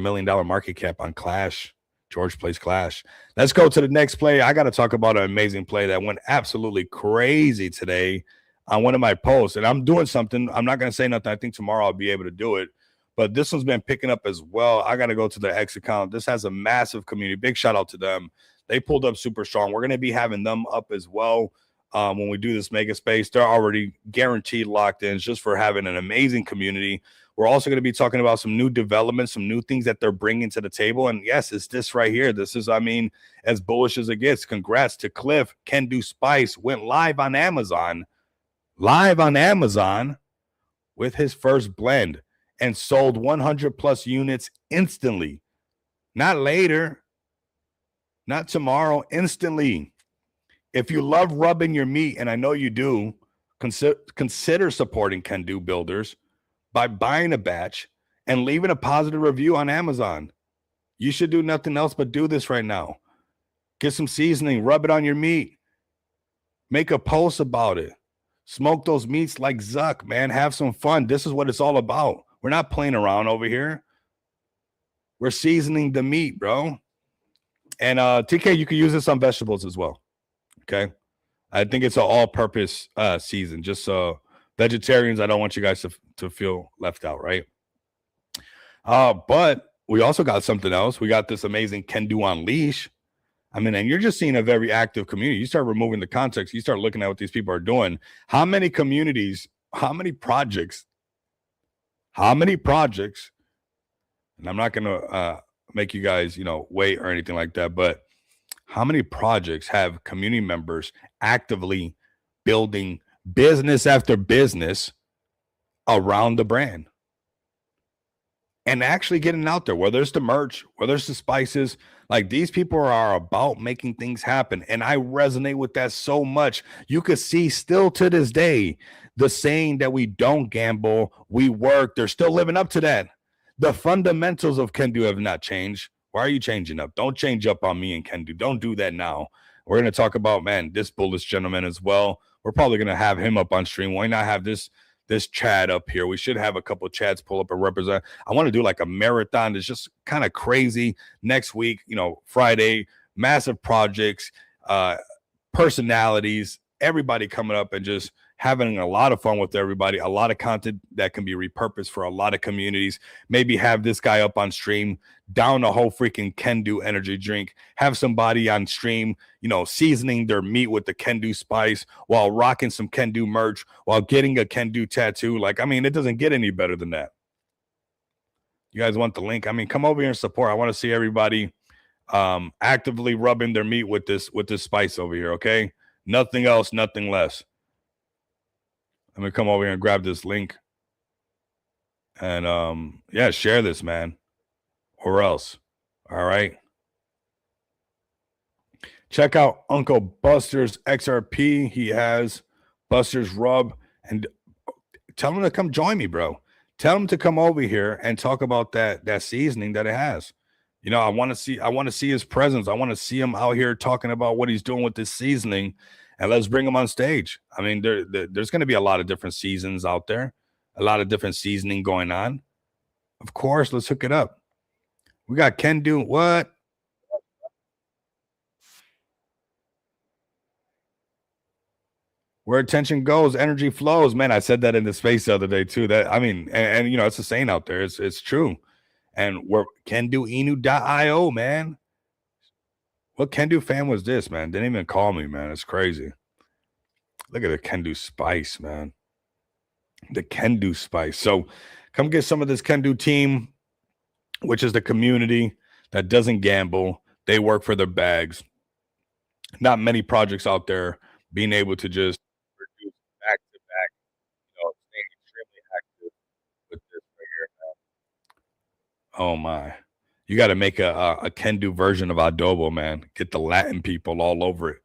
million market cap on Clash. George plays Clash. Let's go to the next play. I got to talk about an amazing play that went absolutely crazy today on one of my posts. And I'm doing something. I'm not going to say nothing. I think tomorrow I'll be able to do it. But this one's been picking up as well. I got to go to the X account. This has a massive community. Big shout out to them. They pulled up super strong. We're going to be having them up as well when we do this mega space. They're already guaranteed locked in just for having an amazing community. We're also going to be talking about some new developments, some new things that they're bringing to the table. And yes, it's this right here. This is, I mean, as bullish as it gets. Congrats to Cliff. Kendu Spice went live on Amazon with his first blend and sold 100 plus units instantly. Not later, not tomorrow, instantly. If you love rubbing your meat, and I know you do, consider supporting Kendu Builders by buying a batch and leaving a positive review on Amazon. You should do nothing else but do this right now. Get some seasoning, rub it on your meat. Make a post about it. Smoke those meats like Zuck, man. Have some fun. This is what it's all about. We're not playing around over here. We're seasoning the meat, bro. And TK, you can use this on vegetables as well. Okay. I think it's an all-purpose season. Just so vegetarians, I don't want you guys to feel left out, right? But we also got something else. We got this amazing Kendu Unleash. I mean, and you're just seeing a very active community. You start removing the context. You start looking at what these people are doing. How many communities, how many projects, and I'm not going to make you guys, you know, wait or anything like that, but how many projects have community members actively building business after business around the brand? and actually getting out there, whether it's the merch, whether it's the spices. Like, these people are about making things happen. And I resonate with that so much. You could see still to this day, the saying that we don't gamble, we work. They're still living up to that. The fundamentals of Kendu have not changed. Why are you changing up? Don't change up on me and Kendu. Don't do that now. We're going to talk about, man, this bullish gentleman as well. We're probably going to have him up on stream. Why not have this Chad up here? We should have a couple of Chads pull up and represent. I want to do like a marathon that's just kind of crazy next week, Friday, massive projects, personalities, everybody coming up and just having a lot of fun with everybody, a lot of content that can be repurposed for a lot of communities. Maybe have this guy up on stream, down a whole freaking Kendu energy drink, have somebody on stream, seasoning their meat with the Kendu spice while rocking some Kendu merch, while getting a Kendu tattoo. Like, I mean, it doesn't get any better than that. You guys want the link? I mean, come over here and support. I want to see everybody actively rubbing their meat with this spice over here, okay? Nothing else, nothing less. I'm gonna come over here and grab this link and yeah, share this, man, or else. All right, check out Uncle Buster's XRP. He has Buster's Rub, and tell him to come join me, bro. Tell him to come over here and talk about that seasoning that it has. I want to see his presence. I want to see him out here talking about what he's doing with this seasoning. And let's bring them on stage. I mean, there's going to be a lot of different seasons out there, a lot of different seasoning going on. Of course, let's hook it up. We got Kendu. What? Where attention goes, energy flows. Man, I said that in the space the other day too. That, I mean, and it's a saying out there. It's true. And we're KenduInu.io, man. What Kendu fan was this, man? Didn't even call me, man. It's crazy. Look at the Kendu spice, man. The Kendu spice. So come get some of this Kendu team, which is the community that doesn't gamble. They work for their bags. Not many projects out there being able to just produce back to back, staying extremely active with this right here, man. Oh my. You got to make a Kendu version of adobo, man. Get the Latin people all over it.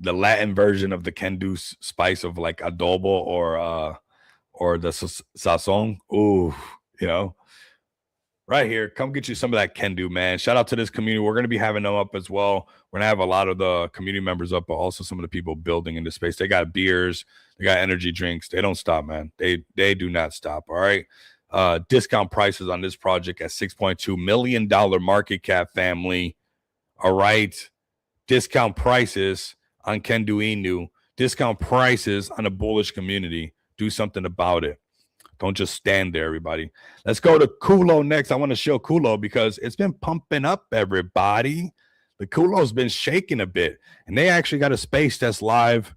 The Latin version of the Kendu spice of like adobo or the sazon. Ooh, right here. Come get you some of that Kendu, man. Shout out to this community. We're going to be having them up as well. We're going to have a lot of the community members up, but also some of the people building in this space. They got beers. They got energy drinks. They don't stop, man. They do not stop. All right. Discount prices on this project at $6.2 million market cap, family. All right. Discount prices on Kendu Inu. Discount prices on a bullish community. Do something about it. Don't just stand there, everybody. Let's go to Kulo next. I want to show Kulo because it's been pumping up, everybody. The Kulo's been shaking a bit, and they actually got a space that's live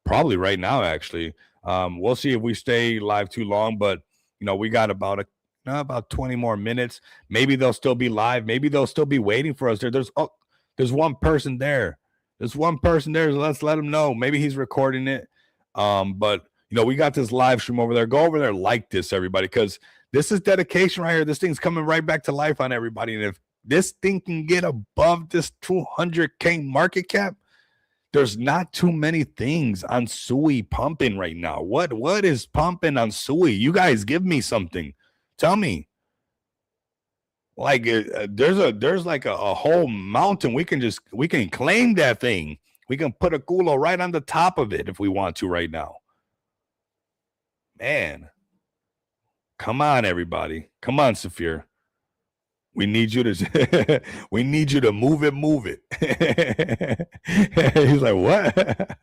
probably right now, actually. We'll see if we stay live too long, but we got about 20 more minutes. Maybe they'll still be live. Maybe they'll still be waiting for us. There's one person there. There's one person there. So let's let him know. Maybe he's recording it. But we got this live stream over there. Go over there, like this, everybody, because this is dedication right here. This thing's coming right back to life on everybody. And if this thing can get above this 200K market cap, there's not too many things on Sui pumping right now. What is pumping on Sui? You guys give me something. Tell me. Like there's like a whole mountain. We can claim that thing. We can put a culo right on the top of it if we want to right now. Man. Come on, everybody. Come on, Saphir. We need you to move it. He's like, what?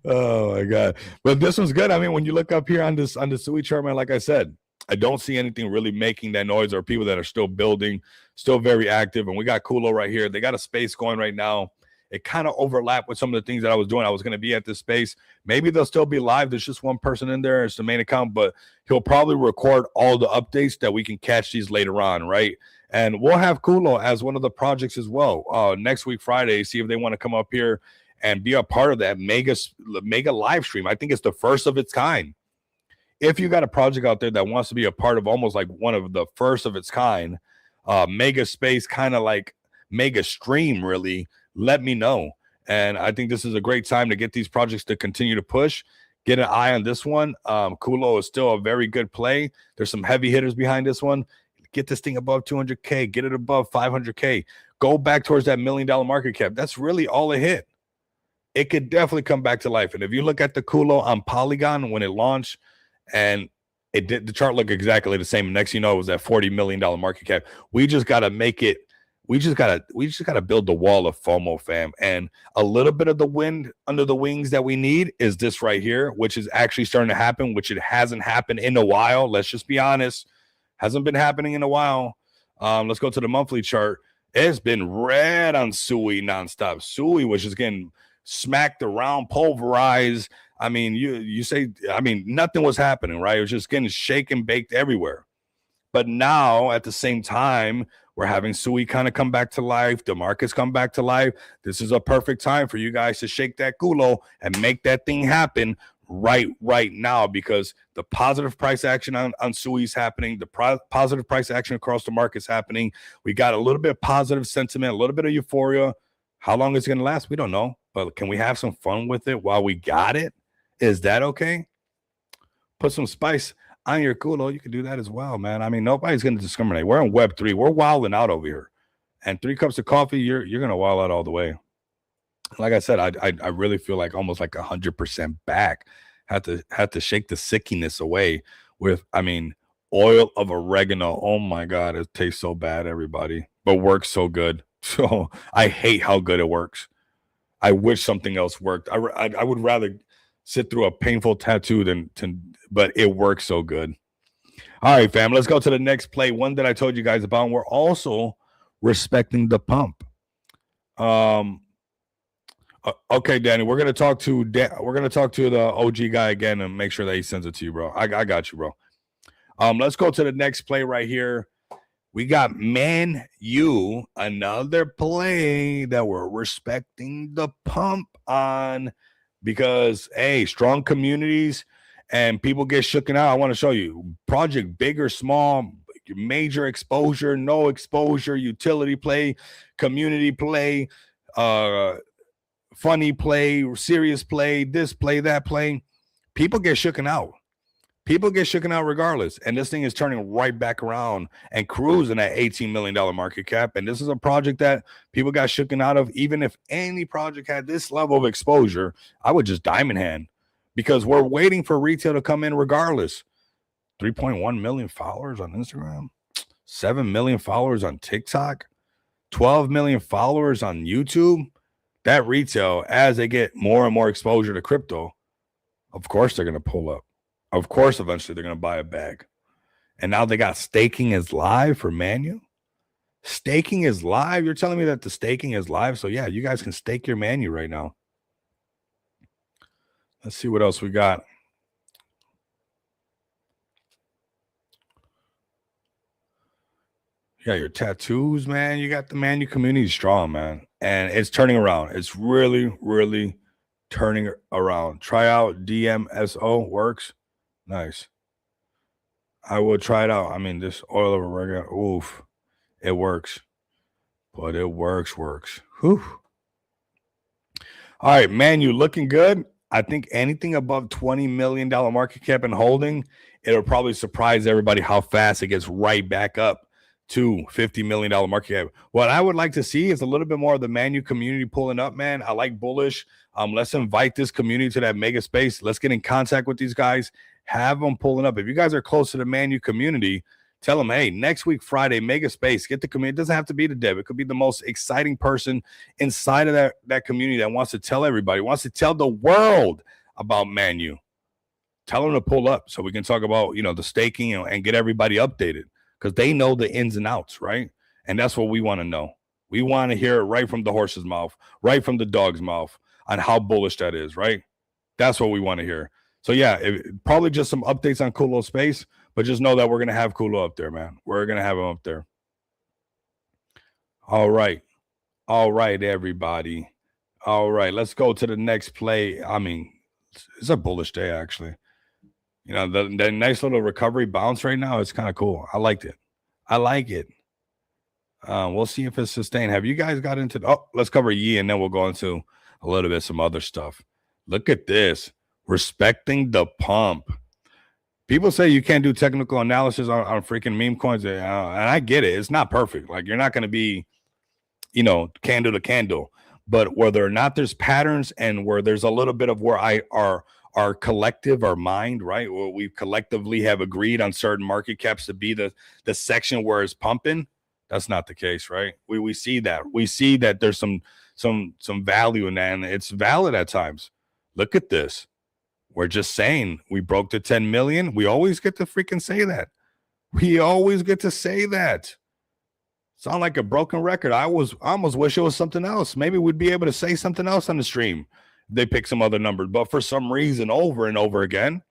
Oh my God. But this one's good. I mean, when you look up here on the Sui chart, man, like I said, I don't see anything really making that noise or people that are still building, still very active. And we got Kulo right here. They got a space going right now. It kind of overlapped with some of the things that I was doing. I was going to be at this space. Maybe they'll still be live. There's just one person in there. It's the main account, but he'll probably record all the updates that we can catch these later on, right? And we'll have Kulo as one of the projects as well. Next week, Friday, see if they want to come up here and be a part of that mega live stream. I think it's the first of its kind. if you got a project out there that wants to be a part of almost like one of the first of its kind, mega space, kind of like mega stream, really, let me know. And I think this is a great time to get these projects to continue to push. Get an eye on this one. Kulo is still a very good play. There's some heavy hitters behind this one. Get this thing above 200K. Get it above 500K. Go back towards that $1 million market cap. That's really all it hit. It could definitely come back to life. And if you look at the Kulo on Polygon when it launched, and it did, the chart looked exactly the same. Next, you know, it was that $40 million market cap. We just got to make it. We just gotta build the wall of FOMO, fam. And a little bit of the wind under the wings that we need is this right here, which is actually starting to happen, which it hasn't happened in a while. Let's just be honest. Hasn't been happening in a while. Let's go to the monthly chart. It's been red on Sui nonstop. Sui was just getting smacked around, pulverized. I mean, you say, I mean, nothing was happening, right? It was just getting shaken, baked everywhere. But now, at the same time, we're having Sui kind of come back to life. The markets come back to life. This is a perfect time for you guys to shake that culo and make that thing happen right now, because the positive price action on Sui is happening. The positive price action across the market is happening. We got a little bit of positive sentiment, a little bit of euphoria. How long is it going to last? We don't know. But can we have some fun with it while we got it? Is that okay? Put some spice on your culo. You can do that as well, man. I mean, nobody's going to discriminate. We're in Web3. We're wilding out over here. And 3 cups of coffee, you're going to wild out all the way. Like I said, I really feel like almost like 100% back. Had to shake the sickiness away with, I mean, oil of oregano. Oh my God, it tastes so bad, everybody, but works so good. So I hate how good it works. I wish something else worked. I would rather sit through a painful tattoo but it works so good. All right, fam, let's go to the next play. One that I told you guys about. We're also respecting the pump. Okay, Danny, we're gonna talk to the OG guy again and make sure that he sends it to you, bro. I got you, bro. Let's go to the next play right here. We got Manyu, another play that we're respecting the pump on, because hey, strong communities and people get shooken out. I want to show you project big or small, major exposure, no exposure, utility play, community play, funny play, serious play, this play, that play. People get shooken out. People get shooken out regardless. And this thing is turning right back around and cruising at $18 million market cap. And this is a project that people got shooken out of. Even if any project had this level of exposure, I would just diamond hand, because we're waiting for retail to come in regardless. 3.1 million followers on Instagram, 7 million followers on TikTok, 12 million followers on YouTube. That retail, as they get more and more exposure to crypto, of course they're going to pull up. Of course, eventually they're going to buy a bag. And now they got staking is live for Manyu. Staking is live. You're telling me that the staking is live? So yeah, you guys can stake your Manyu right now. Let's see what else we got. Yeah, your tattoos, man. You got the Manyu community strong, man. And it's turning around. It's really, really turning around. Try out DMSO. Works. Nice. I will try it out. I mean, this oil of oregano, oof, it works. But it works. Whew. All right, man, you looking good. I think anything above $20 million market cap and holding, it'll probably surprise everybody how fast it gets right back up to $50 million market cap. What I would like to see is a little bit more of the Manyu community pulling up, man. I like bullish. Let's invite this community to that mega space. Let's get in contact with these guys. Have them pulling up. If you guys are close to the Manyu community, tell them, hey, next week, Friday, mega space. Get the community. It doesn't have to be the dev. It could be the most exciting person inside of that community that wants to tell everybody, wants to tell the world about Manyu. Tell them to pull up so we can talk about, the staking, and get everybody updated, because they know the ins and outs, right? And that's what we want to know. We want to hear it right from the horse's mouth, right from the dog's mouth, on how bullish that is, right? That's what we want to hear. So yeah, probably just some updates on Kulo Space, but just know that we're going to have Kulo up there, man. We're going to have him up there. All right, everybody. All right, let's go to the next play. I mean, it's a bullish day, actually. You know, the nice little recovery bounce right now is kind of cool. I liked it. I like it. We'll see if it's sustained. Have you guys got into? Oh, let's cover Yi, and then we'll go into a little bit some other stuff. Look at this. Respecting the pump. People say you can't do technical analysis on freaking meme coins, and I get it. It's not perfect. Like, you're not going to be, you know, candle to candle. But whether or not there's patterns, and where there's a little bit of where our collective, our mind, right? Where we collectively have agreed on certain market caps to be the section where it's pumping. That's not the case, right? We see that. We see that there's some value in that, and it's valid at times. Look at this. We're just saying we broke the 10 million. We always get to freaking say that. We always get to say that. Sound like a broken record. I almost wish it was something else. Maybe we'd be able to say something else on the stream. They pick some other numbers, but for some reason, over and over again,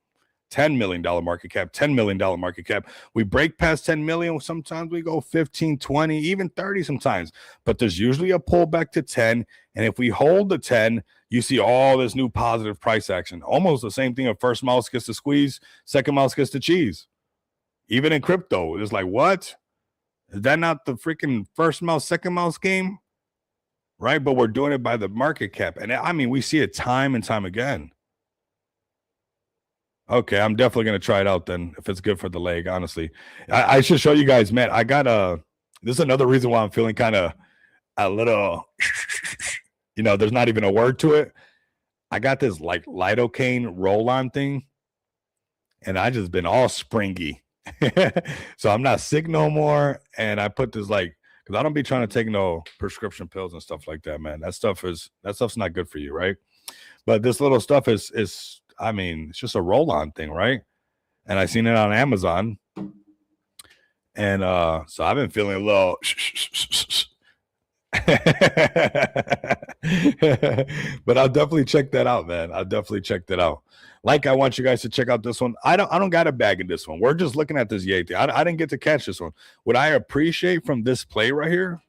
$10 million market cap, $10 million market cap. We break past 10 million. Sometimes we go 15, 20, even 30 sometimes, but there's usually a pullback to 10. And if we hold the 10, you see all this new positive price action. Almost the same thing. If first mouse gets the squeeze, second mouse gets the cheese. Even in crypto, it's like, what? Is that not the freaking first mouse, second mouse game? Right? But we're doing it by the market cap. And I mean, we see it time and time again. Okay, I'm definitely going to try it out then, if it's good for the leg, honestly. I should show you guys, man. I got this is another reason why I'm feeling kind of a little, you know, there's not even a word to it. I got this like lidocaine roll-on thing, and I just been all springy. So I'm not sick no more. And I put this like, because I don't be trying to take no prescription pills and stuff like that, man. That stuff's not good for you, right? But this little stuff is I mean, it's just a roll-on thing, right? And I seen it on Amazon. And so I've been feeling a little but I'll definitely check that out, man. I'll definitely check that out. Like, I want you guys to check out this one. I don't got a bag in this one. We're just looking at this yay thing. I didn't get to catch this one. What I appreciate from this play right here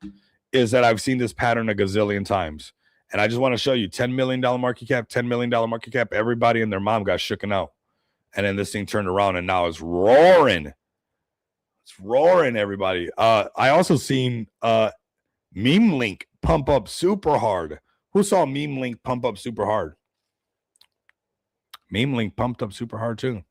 is that I've seen this pattern a gazillion times. And I just want to show you $10 million market cap, $10 million market cap. Everybody and their mom got shooken out. And then this thing turned around and now it's roaring. It's roaring, everybody. I also seen Meme Link pump up super hard. Who saw Meme Link pump up super hard? Meme Link pumped up super hard too.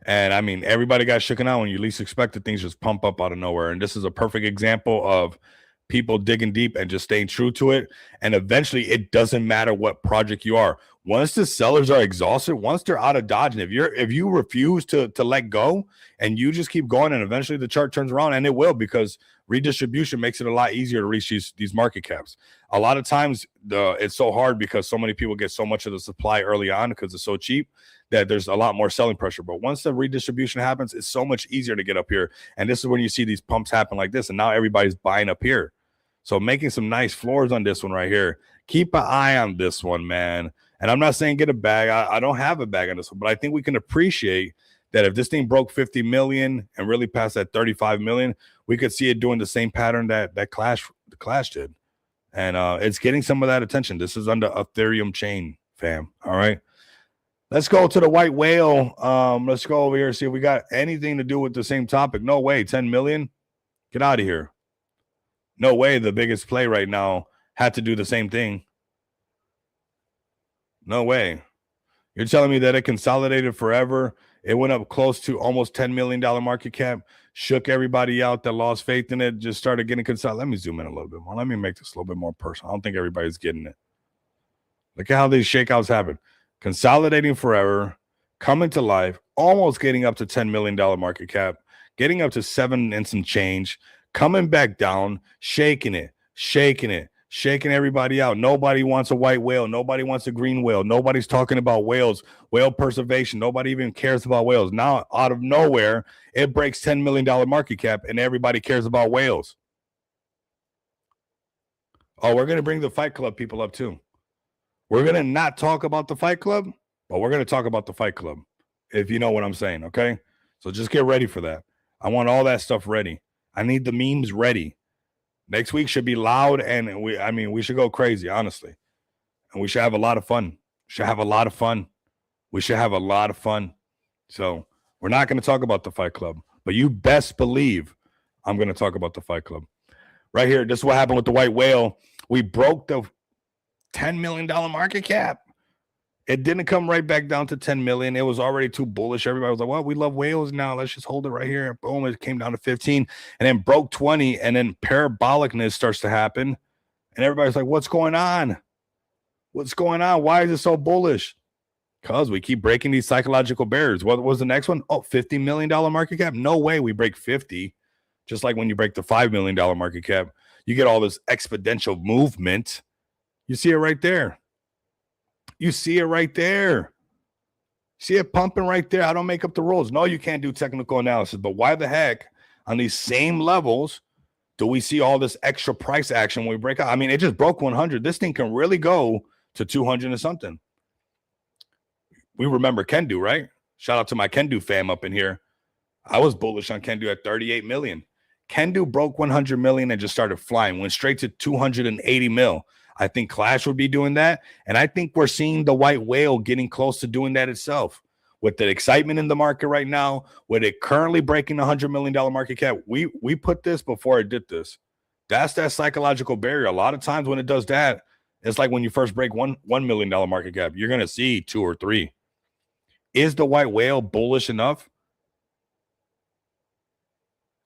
And I mean, everybody got shooken out when you least expected. Things just pump up out of nowhere. And this is a perfect example of people digging deep and just staying true to it. And eventually it doesn't matter what project you are. Once the sellers are exhausted, once they're out of dodge, and if you refuse to let go and you just keep going, and eventually the chart turns around, and it will, because redistribution makes it a lot easier to reach these market caps. A lot of times it's so hard because so many people get so much of the supply early on because it's so cheap that there's a lot more selling pressure. But once the redistribution happens, it's so much easier to get up here. And this is when you see these pumps happen like this, and now everybody's buying up here. So making some nice floors on this one right here. Keep an eye on this one, man. And I'm not saying get a bag. I don't have a bag on this one, but I think we can appreciate that if this thing broke 50 million and really passed that 35 million, we could see it doing the same pattern that the Clash did. And it's getting some of that attention. This is under Ethereum chain, fam. All right. Let's go to the white whale. Let's go over here and see if we got anything to do with the same topic. No way. 10 million. Get out of here. No way the biggest play right now had to do the same thing. No way. You're telling me that it consolidated forever. It went up close to almost $10 million market cap, shook everybody out that lost faith in it, just started getting consolidated. Let me zoom in a little bit more. Let me make this a little bit more personal. I don't think everybody's getting it. Look at how these shakeouts happen. Consolidating forever, coming to life, almost getting up to $10 million market cap, getting up to 7 and some change, coming back down, shaking it, shaking everybody out. Nobody wants a white whale. Nobody wants a green whale. Nobody's talking about whales, whale preservation. Nobody even cares about whales. Now, out of nowhere, it breaks $10 million market cap, and everybody cares about whales. Oh, we're going to bring the Fight Club people up too. We're going to not talk about the Fight Club, but we're going to talk about the Fight Club, if you know what I'm saying, okay? So just get ready for that. I want all that stuff ready. I need the memes ready. Next week should be loud, and we should go crazy, honestly. And we should have a lot of fun. We should have a lot of fun. So we're not going to talk about the Fight Club, but you best believe I'm going to talk about the Fight Club. Right here, this is what happened with the white whale. We broke the $10 million market cap. It didn't come right back down to 10 million. It was already too bullish. Everybody was like, well, we love whales now. Let's just hold it right here. Boom, it came down to 15 and then broke 20. And then parabolicness starts to happen. And everybody's like, what's going on? What's going on? Why is it so bullish? Because we keep breaking these psychological barriers. What was the next one? Oh, $50 million market cap? No way we break 50. Just like when you break the $5 million market cap, you get all this exponential movement. You see it right there. You see it right there. See it pumping right there. I don't make up the rules. No, you can't do technical analysis. But why the heck on these same levels do we see all this extra price action when we break out? I mean, it just broke 100. This thing can really go to 200 and something. We remember Kendu, right? Shout out to my Kendu fam up in here. I was bullish on Kendu at 38 million. Kendu broke 100 million and just started flying. Went straight to 280 mil. I think Clash would be doing that. And I think we're seeing the white whale getting close to doing that itself. With the excitement in the market right now, with it currently breaking the $100 million market cap, we put this before it did this. That's that psychological barrier. A lot of times when it does that, it's like when you first break $1 million market cap, you're going to see 2 or 3. Is the white whale bullish enough?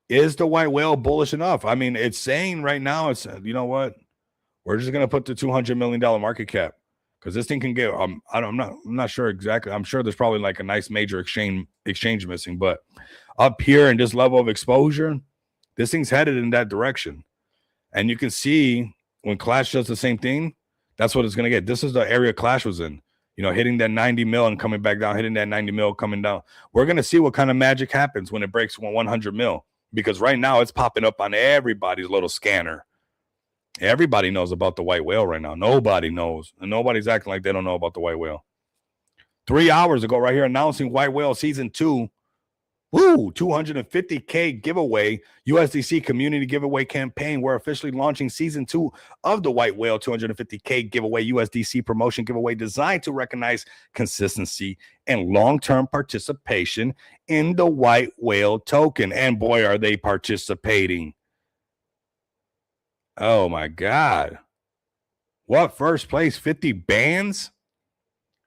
Is the white whale bullish enough? I mean, it's saying right now, it's, you know what? We're just going to put the $200 million market cap because this thing can get, I'm not sure exactly. I'm sure there's probably like a nice major exchange missing, but up here in this level of exposure, this thing's headed in that direction. And you can see when Clash does the same thing, that's what it's going to get. This is the area Clash was in, you know, hitting that 90 mil and coming back down, hitting that 90 mil, coming down. We're going to see what kind of magic happens when it breaks 100 mil, because right now it's popping up on everybody's little scanner. Everybody knows about the white whale right now. Nobody knows. And nobody's acting like they don't know about the white whale. 3 hours ago, right here, announcing White Whale Season 2. Woo! $250K giveaway. USDC community giveaway campaign. We're officially launching Season 2 of the White Whale $250K giveaway USDC promotion giveaway designed to recognize consistency and long-term participation in the White Whale token. And boy, are they participating. Oh my God. What? First place, 50 bands?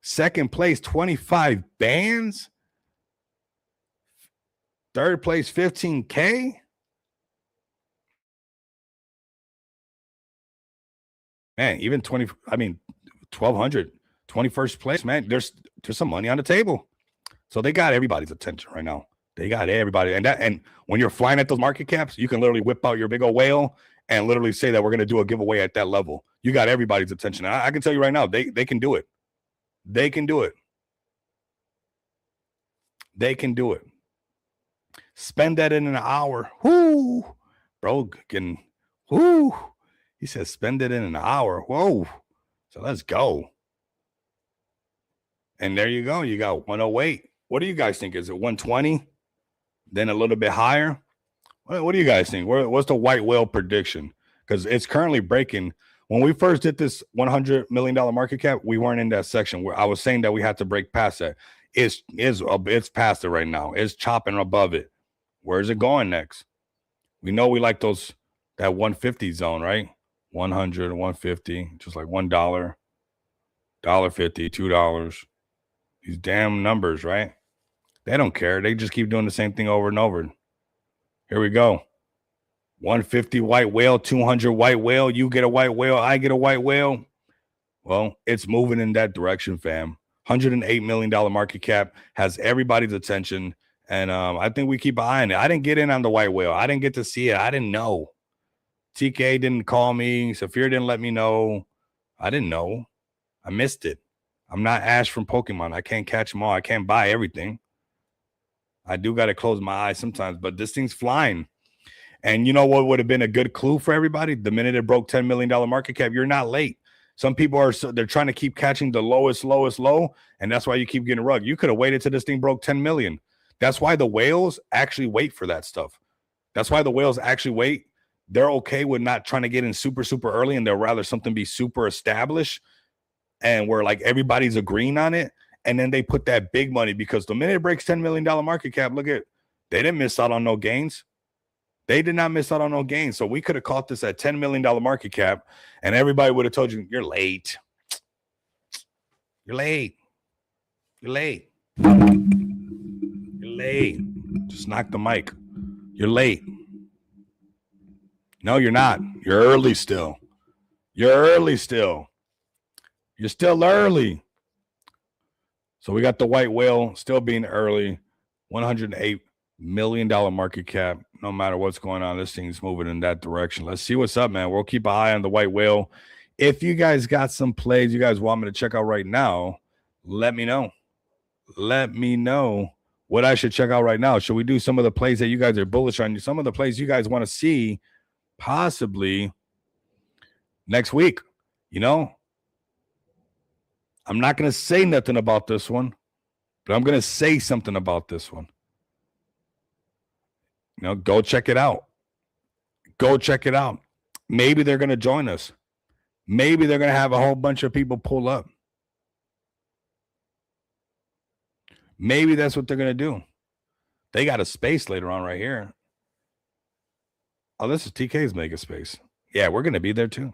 Second place, 25 bands? Third place, 15K? Man, even 1,200, 21st place, man, there's some money on the table. So they got everybody's attention right now. They got everybody. And when you're flying at those market caps, you can literally whip out your big old whale and literally say that we're going to do a giveaway at that level. You got everybody's attention. I can tell you right now, they can do it. They can do it. They can do it. Spend that in an hour. Whoo, bro, whoo. He says spend it in an hour. Whoa. So let's go. And there you go. You got 108. What do you guys think? Is it 120? Then a little bit higher? What do you guys think? What's the white whale prediction? Because it's currently breaking. When we first did this $100 million market cap, we weren't in that section where I was saying that we had to break past that. It's past it right now. It's chopping above it. Where's it going next? We know we like that 150 zone, right? 100, 150, just like $1, $1.50, $2. These damn numbers, right? They don't care. They just keep doing the same thing over and over. Here we go. 150 white whale, 200 white whale. You get a white whale. I get a white whale. Well, it's moving in that direction, fam. $108 million market cap has everybody's attention. And I think we keep an eye on it. I didn't get in on the white whale. I didn't get to see it. I didn't know. TK didn't call me. Saphir didn't let me know. I didn't know. I missed it. I'm not Ash from Pokemon. I can't catch them all. I can't buy everything. I do got to close my eyes sometimes, but this thing's flying. And you know what would have been a good clue for everybody? The minute it broke $10 million market cap, you're not late. Some people they're trying to keep catching the lowest low, and that's why you keep getting rug. You could have waited till this thing broke 10 million. That's why the whales actually wait for that stuff. That's why the whales actually wait. They're okay with not trying to get in super, super early, and they'll rather something be super established and where like everybody's agreeing on it. and then they put that big money, because the minute it breaks $10 million market cap, look at, they didn't miss out on no gains. They did not miss out on no gains. So we could have caught this at $10 million market cap, and everybody would have told you, you're late. You're late. You're late. You're late. Just knock the mic. You're late. No, you're not. You're early still. You're early still. You're still early. So we got the white whale still being early. $108 million market cap. No matter what's going on, this thing's moving in that direction. Let's see what's up, man. We'll keep an eye on the white whale. If you guys got some plays you guys want me to check out right now, let me know. Let me know what I should check out right now. Should we do some of the plays that you guys are bullish on? Some of the plays you guys want to see possibly next week. You know, I'm not going to say nothing about this one, but I'm going to say something about this one. You know, go check it out. Go check it out. Maybe they're going to join us. Maybe they're going to have a whole bunch of people pull up. Maybe that's what they're going to do. They got a space later on right here. Oh, this is TK's mega space. Yeah, we're going to be there too.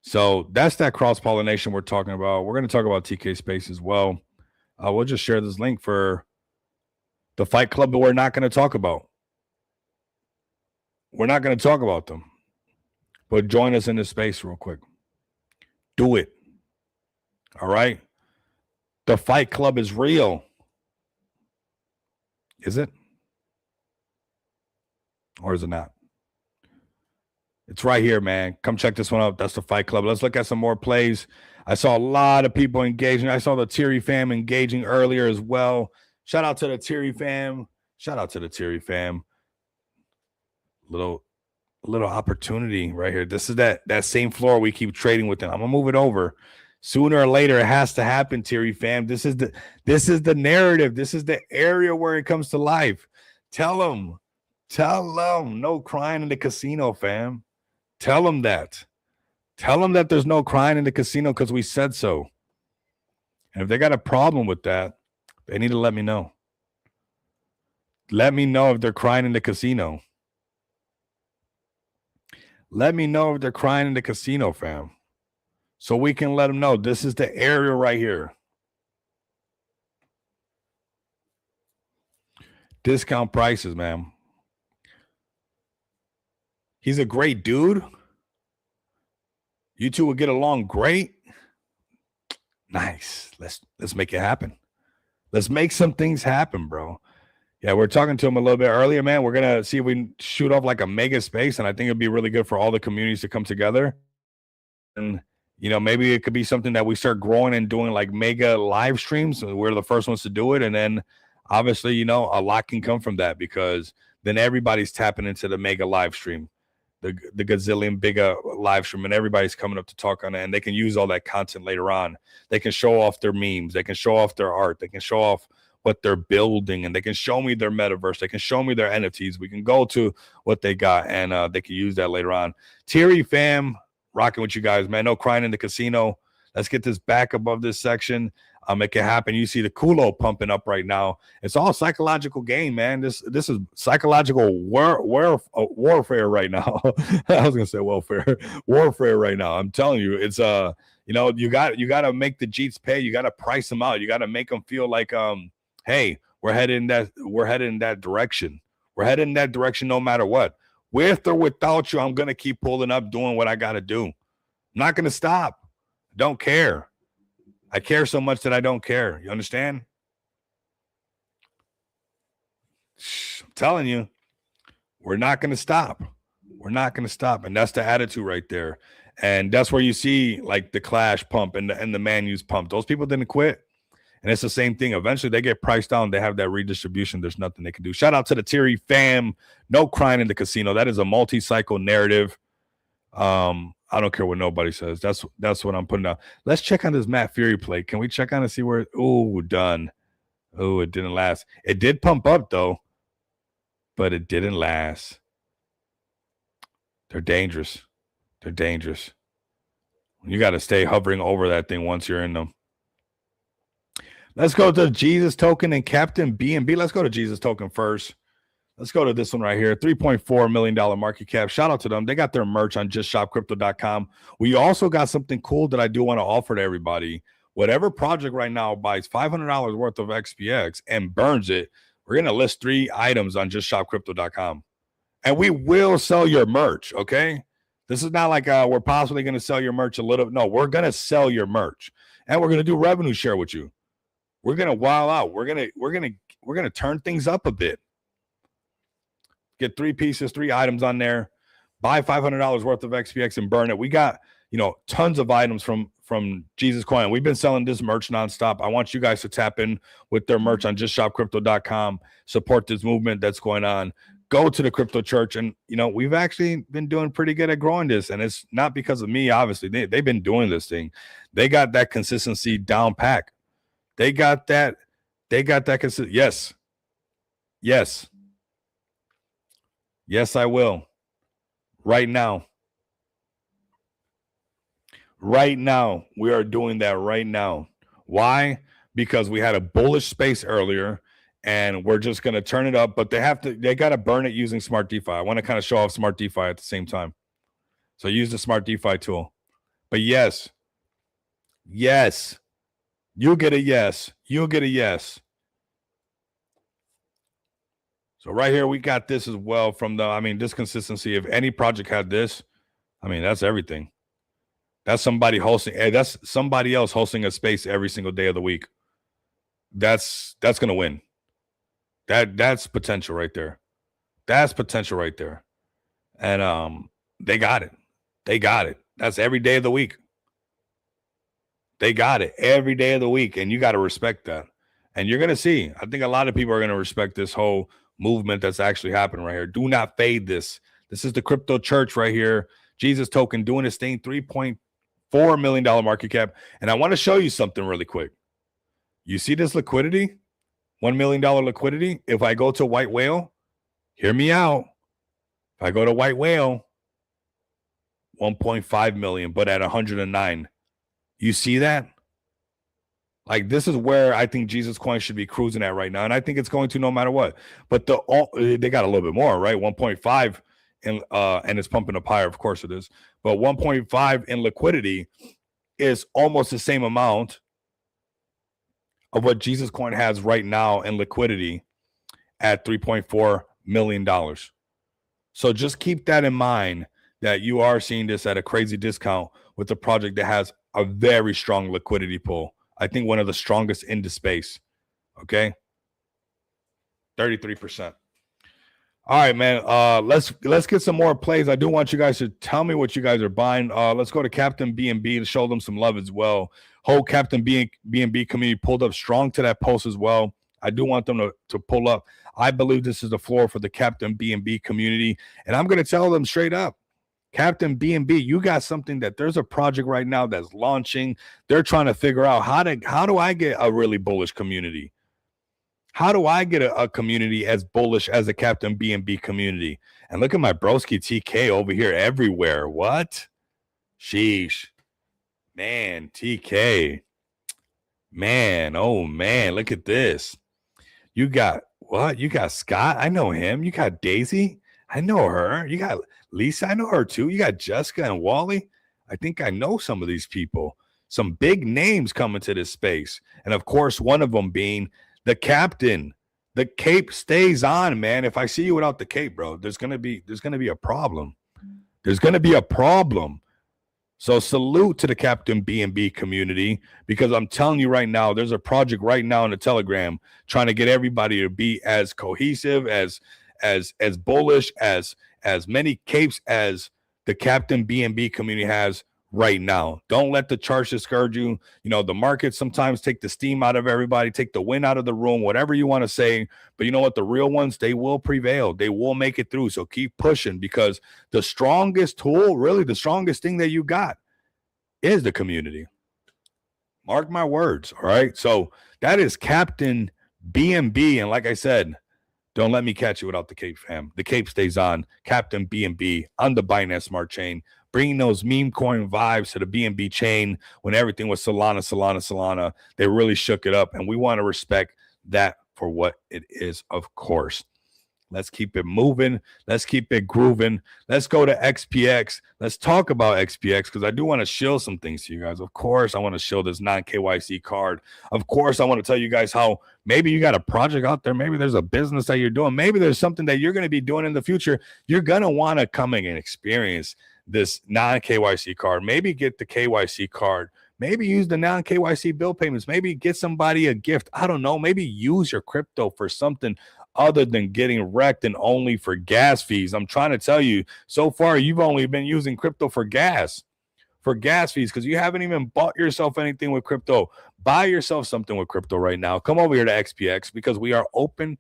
So that's that cross-pollination we're talking about. We're going to talk about TK space as well. We'll just share this link for the Fight Club that we're not going to talk about. We're not going to talk about them. But join us in this space real quick. Do it. All right? The Fight Club is real. Is it? Or is it not? It's right here, man. Come check this one out. That's the Fight Club. Let's look at some more plays. I saw a lot of people engaging. I saw the Thierry fam engaging earlier as well. Shout out to the Thierry fam. Shout out to the Thierry fam. Little opportunity right here. This is that same floor we keep trading with them. I'm gonna move it over. Sooner or later, it has to happen, Thierry fam. This is the narrative. This is the area where it comes to life. Tell them, no crying in the casino, fam. Tell them that. Tell them that there's no crying in the casino because we said so. And if they got a problem with that, they need to let me know. Let me know if they're crying in the casino. Let me know if they're crying in the casino, fam. So we can let them know this is the area right here. Discount prices, man. He's a great dude. You two will get along great. Nice. Let's make it happen. Let's make some things happen, bro. Yeah, we're talking to him a little bit earlier, man. We're going to see if we can shoot off like a mega space, and I think it'd be really good for all the communities to come together. And, you know, maybe it could be something that we start growing and doing like mega live streams. We're the first ones to do it. And then obviously, you know, a lot can come from that because then everybody's tapping into the mega live stream, the gazillion bigger live stream, and everybody's coming up to talk on it. And they can use all that content later on. They can show off their memes. They can show off their art. They can show off what they're building, and they can show me their metaverse. They can show me their NFTs. We can go to what they got, and they can use that later on. Thierry fam, rocking with you guys, man. No crying in the casino. Let's get this back above this section. I'll make it happen. You see the culo pumping up right now. It's all psychological game, man. This is psychological warfare right now. I was gonna say welfare, warfare right now. I'm telling you, it's you know, you got to make the Jeets pay. You got to price them out. You got to make them feel like hey, we're headed in that direction. We're headed in that direction no matter what. With or without you, I'm gonna keep pulling up, doing what I gotta do. I'm not gonna stop. Don't care. I care so much that I don't care. You understand? I'm telling you, we're not gonna stop. We're not gonna stop, and that's the attitude right there. And that's where you see like the Clash pump and the Manyu's pump. Those people didn't quit. And it's the same thing. Eventually, they get priced down. They have that redistribution. There's nothing they can do. Shout out to the Thierry fam. No crying in the casino. That is a multi-cycle narrative. I don't care what nobody says. That's what I'm putting out. Let's check on this Matt Fury play. Can we check on and see where? Oh, done. Oh, it didn't last. It did pump up though, but it didn't last. They're dangerous. They're dangerous. You got to stay hovering over that thing once you're in them. Let's go to Jesus token and Captain BNB. Let's go to Jesus token first. Let's go to this one right here. $3.4 million market cap. Shout out to them. They got their merch on justshopcrypto.com. We also got something cool that I do want to offer to everybody. Whatever project right now buys $500 worth of XPX and burns it, we're going to list 3 items on justshopcrypto.com. And we will sell your merch, okay? This is not like we're possibly going to sell your merch a little. No, we're going to sell your merch. And we're going to do revenue share with you. We're going to wow out. We're going to turn things up a bit. Get 3 pieces, 3 items on there. Buy $500 worth of XPX and burn it. We got, tons of items from Jesus Coin. We've been selling this merch nonstop. I want you guys to tap in with their merch on justshopcrypto.com. Support this movement that's going on. Go to the crypto church. And, we've actually been doing pretty good at growing this. And it's not because of me, obviously. They've been doing this thing. They got that consistency down pack. They got that consistency. Yes. Yes, I will. Right now. We are doing that right now. Why? Because we had a bullish space earlier and we're just going to turn it up, but they got to burn it using Smart DeFi. I want to kind of show off Smart DeFi at the same time. So use the Smart DeFi tool. But yes, you'll get a yes. So right here, we got this as well from this consistency. If any project had this, that's everything. That's somebody hosting. That's somebody else hosting a space every single day of the week. That's going to win. That's potential right there. And they got it. That's every day of the week. They got it every day of the week. And you got to respect that. And you're going to see, I think a lot of people are going to respect this whole movement that's actually happening right here. Do not fade this. This is the crypto church right here. Jesus token doing his thing, $3.4 million market cap. And I want to show you something really quick. You see this liquidity? $1 million liquidity. If I go to White Whale, hear me out. If I go to White Whale, 1.5 million, but at 109. You see that? Like, this is where I think Jesus Coin should be cruising at right now. And I think it's going to no matter what. But they got a little bit more, right? 1.5 and it's pumping up higher. Of course it is. But 1.5 in liquidity is almost the same amount of what Jesus Coin has right now in liquidity at $3.4 million. So just keep that in mind, that you are seeing this at a crazy discount with a project that has a very strong liquidity pool. I think one of the strongest in the space. Okay. 33%. All right, man. Let's get some more plays. I do want you guys to tell me what you guys are buying. Let's go to Captain BNB to show them some love as well. Whole Captain BNB community pulled up strong to that post as well. I do want them to pull up. I believe this is the floor for the Captain BNB community. And I'm going to tell them straight up, Captain BNB, you got something that there's a project right now that's launching. They're trying to figure out how do I get a really bullish community? How do I get a community as bullish as the Captain BNB community? And look at my broski TK over here everywhere. What? Sheesh. Man, TK. Man, oh man, look at this. You got what? You got Scott. I know him. You got Daisy. I know her. You got Lisa. I know her too. You got Jessica and Wally. I think I know some of these people. Some big names coming to this space. And of course, one of them being the captain. The cape stays on, man. If I see you without the cape, bro, there's gonna be a problem. There's gonna be a problem. So salute to the Captain BNB community, because I'm telling you right now, there's a project right now in the Telegram trying to get everybody to be as cohesive, as bullish, as many capes as the Captain BNB community has right now. Don't let the charts discourage you. You know, the markets sometimes take the steam out of everybody, take the wind out of the room, whatever you want to say. But you know what? The real ones, they will prevail. They will make it through. So keep pushing, because the strongest tool, really the strongest thing that you got, is the community. Mark my words. All right. So that is Captain BNB. And like I said, don't let me catch you without the cape, fam. The cape stays on. Captain BNB on the Binance Smart Chain. bringing those meme coin vibes to the BNB chain when everything was Solana. They really shook it up, and we want to respect that for what it is, of course. Let's keep it moving. Let's keep it grooving. Let's go to XPX. Let's talk about XPX because I do want to shill some things to you guys. Of course, I want to shill this non-KYC card. Of course, I want to tell you guys how maybe you got a project out there. Maybe there's a business that you're doing. Maybe there's something that you're going to be doing in the future. You're going to want to come in and experience this non-KYC card. Maybe get the KYC card. Maybe use the non-KYC bill payments. Maybe get somebody a gift. I don't know. Maybe use your crypto for something other than getting wrecked and only for gas fees. I'm trying to tell you, so far, you've only been using crypto for gas fees because you haven't even bought yourself anything with crypto. Buy yourself something with crypto right now. Come over here to XPX because we are open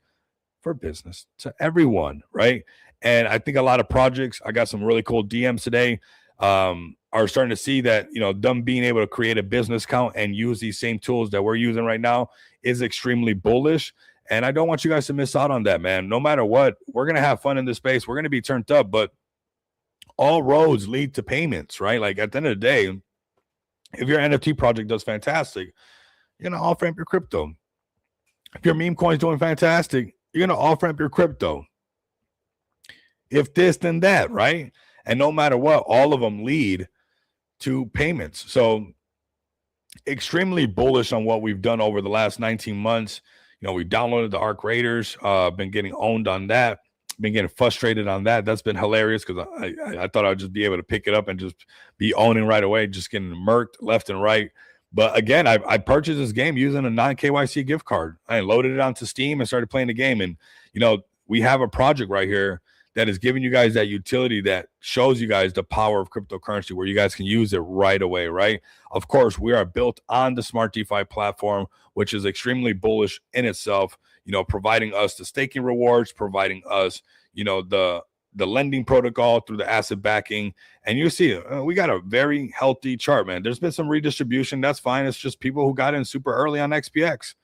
for business to everyone, right? And I think a lot of projects, I got some really cool DMs today, are starting to see that, them being able to create a business account and use these same tools that we're using right now is extremely bullish. And I don't want you guys to miss out on that, man. No matter what, we're going to have fun in this space. We're going to be turned up, but all roads lead to payments, right? Like at the end of the day, if your NFT project does fantastic, you're going to off-ramp your crypto. If your meme coin is doing fantastic, you're going to off-ramp your crypto. If this, then that, right? And no matter what, all of them lead to payments. So extremely bullish on what we've done over the last 19 months. We downloaded the Arc Raiders, been getting owned on that, been getting frustrated on that. That's been hilarious because I thought I'd just be able to pick it up and just be owning right away, just getting murked left and right. But again, I purchased this game using a non-KYC gift card. I loaded it onto Steam and started playing the game. And, we have a project right here that is giving you guys that utility that shows you guys the power of cryptocurrency where you guys can use it right away, right? Of course, we are built on the Smart DeFi platform, which is extremely bullish in itself, providing us the staking rewards, providing us, the lending protocol through the asset backing. And you see, we got a very healthy chart, man. There's been some redistribution. That's fine. It's just people who got in super early on XPX.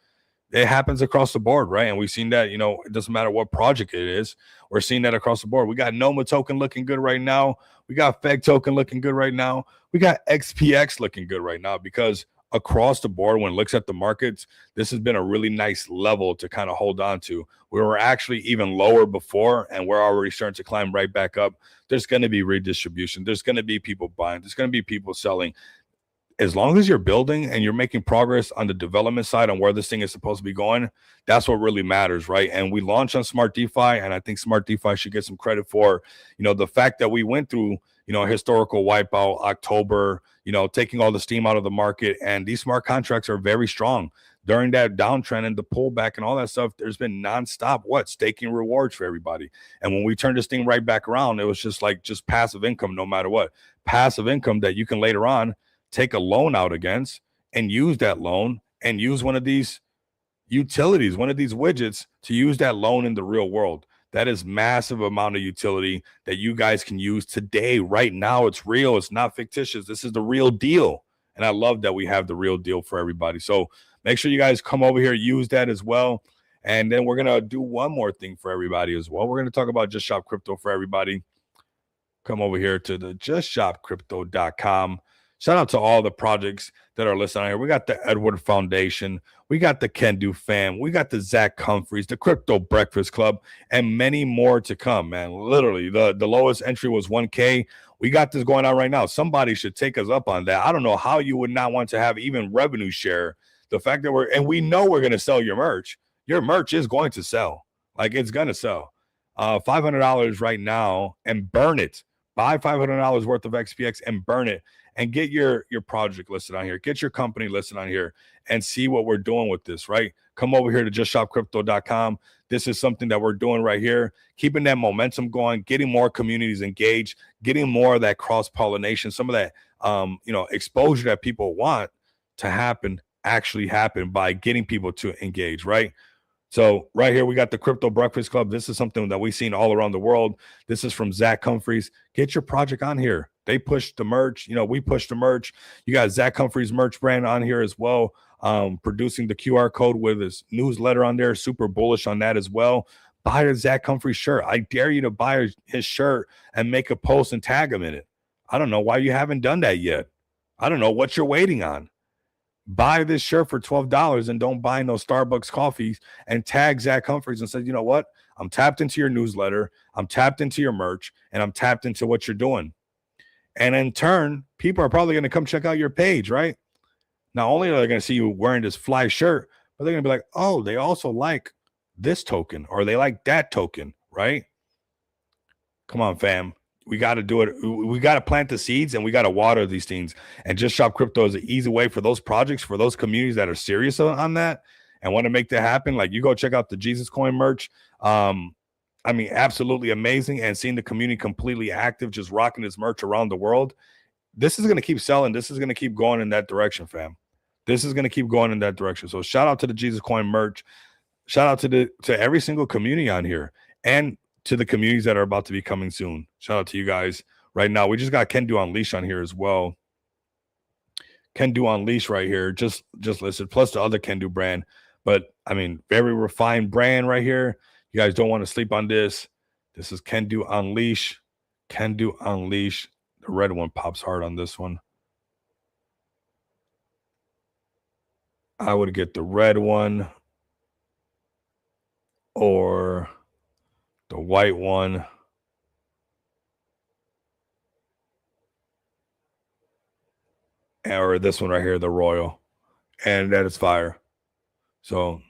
It happens across the board, right? And we've seen that, it doesn't matter what project it is. We're seeing that across the board. We got Noma token looking good right now. We got Feg token looking good right now. We got XPX looking good right now because across the board, when it looks at the markets, this has been a really nice level to kind of hold on to. We were actually even lower before, and we're already starting to climb right back up. There's going to be redistribution. There's going to be people buying. There's going to be people selling. As long as you're building and you're making progress on the development side on where this thing is supposed to be going, that's what really matters, right? And we launched on Smart DeFi, and I think Smart DeFi should get some credit for, the fact that we went through, a historical wipeout, October, taking all the steam out of the market, and these smart contracts are very strong. During that downtrend and the pullback and all that stuff, there's been nonstop staking rewards for everybody. And when we turned this thing right back around, it was just passive income no matter what. Passive income that you can later on take a loan out against and use that loan and use one of these utilities, one of these widgets to use that loan in the real world. That is massive amount of utility that you guys can use today, right now. It's real. It's not fictitious. This is the real deal. And I love that we have the real deal for everybody. So make sure you guys come over here, use that as well. And then we're going to do one more thing for everybody as well. We're going to talk about Just Shop Crypto for everybody. Come over here to the justshopcrypto.com. Shout out to all the projects that are listed on here. We got the Edward Foundation. We got the Kendu fam. We got the Zach Humphreys, the Crypto Breakfast Club, and many more to come, man. Literally, the lowest entry was 1K. We got this going on right now. Somebody should take us up on that. I don't know how you would not want to have even revenue share. The fact that we know we're going to sell your merch. Your merch is going to sell. It's going to sell. $500 right now and burn it. Buy $500 worth of XPX and burn it. And get your project listed on here. Get your company listed on here and see what we're doing with this, right? Come over here to justshopcrypto.com. This is something that we're doing right here, keeping that momentum going, getting more communities engaged, getting more of that cross-pollination, some of that exposure that people want to happen actually happen by getting people to engage, right? So right here, we got the Crypto Breakfast Club. This is something that we've seen all around the world. This is from Zach Humphreys. Get your project on here. They push the merch. We push the merch. You got Zach Humphreys merch brand on here as well, producing the QR code with his newsletter on there. Super bullish on that as well. Buy a Zach Humphreys shirt. I dare you to buy his shirt and make a post and tag him in it. I don't know why you haven't done that yet. I don't know what you're waiting on. Buy this shirt for $12 and don't buy no Starbucks coffees, and tag Zach Humphreys and say, you know what? I'm tapped into your newsletter, I'm tapped into your merch, and I'm tapped into what you're doing. And in turn, people are probably going to come check out your page, right? Not only are they going to see you wearing this fly shirt, but they're going to be like, oh, they also like this token or they like that token, right? Come on, fam. We got to do it. We got to plant the seeds and we got to water these things. And Just Shop Crypto is an easy way for those projects, for those communities that are serious on that and want to make that happen. Like, you go check out the Jesus Coin merch. I mean, absolutely amazing. And seeing the community completely active, just rocking this merch around the world. This is going to keep selling. This is going to keep going in that direction, fam. This is going to keep going in that direction. So shout out to the Jesus Coin merch. Shout out to every single community on here and to the communities that are about to be coming soon. Shout out to you guys right now. We just got Kendu Unleash on here as well. Kendu Unleash right here, just listed, plus the other Kendu brand. But I mean, very refined brand right here. You guys don't want to sleep on this. This is Kendu Unleash. Kendu Unleash. The red one pops hard on this one. I would get the red one or the white one. Or this one right here, the royal. And that is fire. So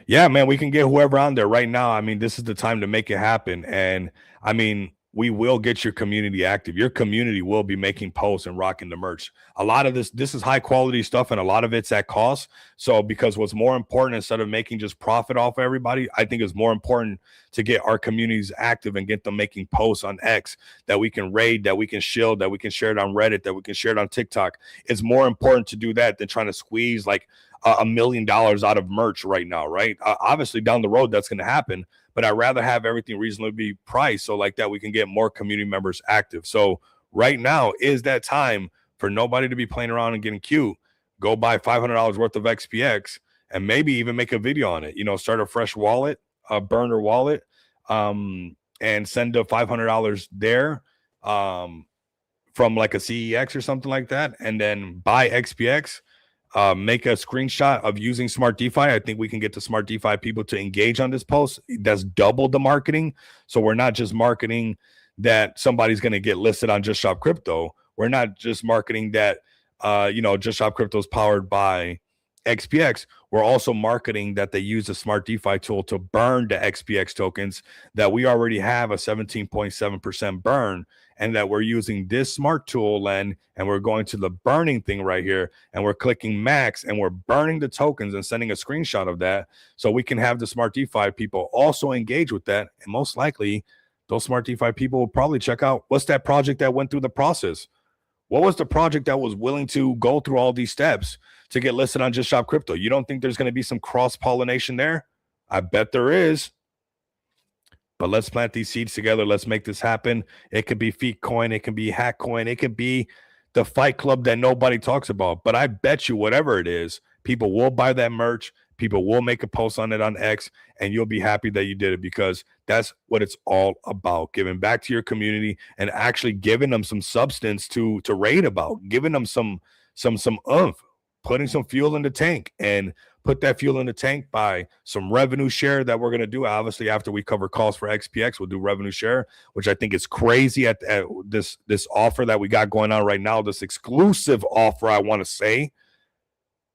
yeah, man, we can get whoever on there right now. I mean, this is the time to make it happen. And I mean, we will get your community active. Your community will be making posts and rocking the merch. A lot of this is high quality stuff, and a lot of it's at cost. So because what's more important, instead of making just profit off of everybody, I think it's more important to get our communities active and get them making posts on X that we can raid, that we can shield, that we can share it on Reddit, that we can share it on TikTok. It's more important to do that than trying to squeeze like $1 million out of merch right now, right? Obviously down the road that's going to happen, but I'd rather have everything reasonably priced so like that we can get more community members active. So right now is that time for nobody to be playing around and getting cute. Go buy $500 worth of XPX and maybe even make a video on it. You know, start a fresh wallet, a burner wallet, and send the $500 there from like a CEX or something like that, and then buy XPX. Make a screenshot of using Smart DeFi. I think we can get the Smart DeFi people to engage on this post. That's double the marketing. So we're not just marketing that somebody's going to get listed on Just Shop Crypto. We're not just marketing that, Just Shop Crypto is powered by XPX. We're also marketing that they use a Smart DeFi tool to burn the XPX tokens, that we already have a 17.7% burn, and that we're using this smart tool and we're going to the burning thing right here, and we're clicking max and we're burning the tokens and sending a screenshot of that so we can have the Smart DeFi people also engage with that. And most likely those Smart DeFi people will probably check out, what's that project that went through the process? What was the project that was willing to go through all these steps to get listed on Just Shop Crypto? You don't think there's going to be some cross-pollination there? I bet there is. But let's plant these seeds together. Let's make this happen. It could be Feet Coin. It can be Hack Coin. It could be the Fight Club that nobody talks about. But I bet you whatever it is, people will buy that merch. People will make a post on it on X, and you'll be happy that you did it, because that's what it's all about. Giving back to your community and actually giving them some substance to rate about, giving them some oomph, putting some fuel in the tank. And put that fuel in the tank by some revenue share that we're going to do. Obviously, after we cover calls for XPX, we'll do revenue share, which I think is crazy at this offer that we got going on right now, this exclusive offer, I want to say,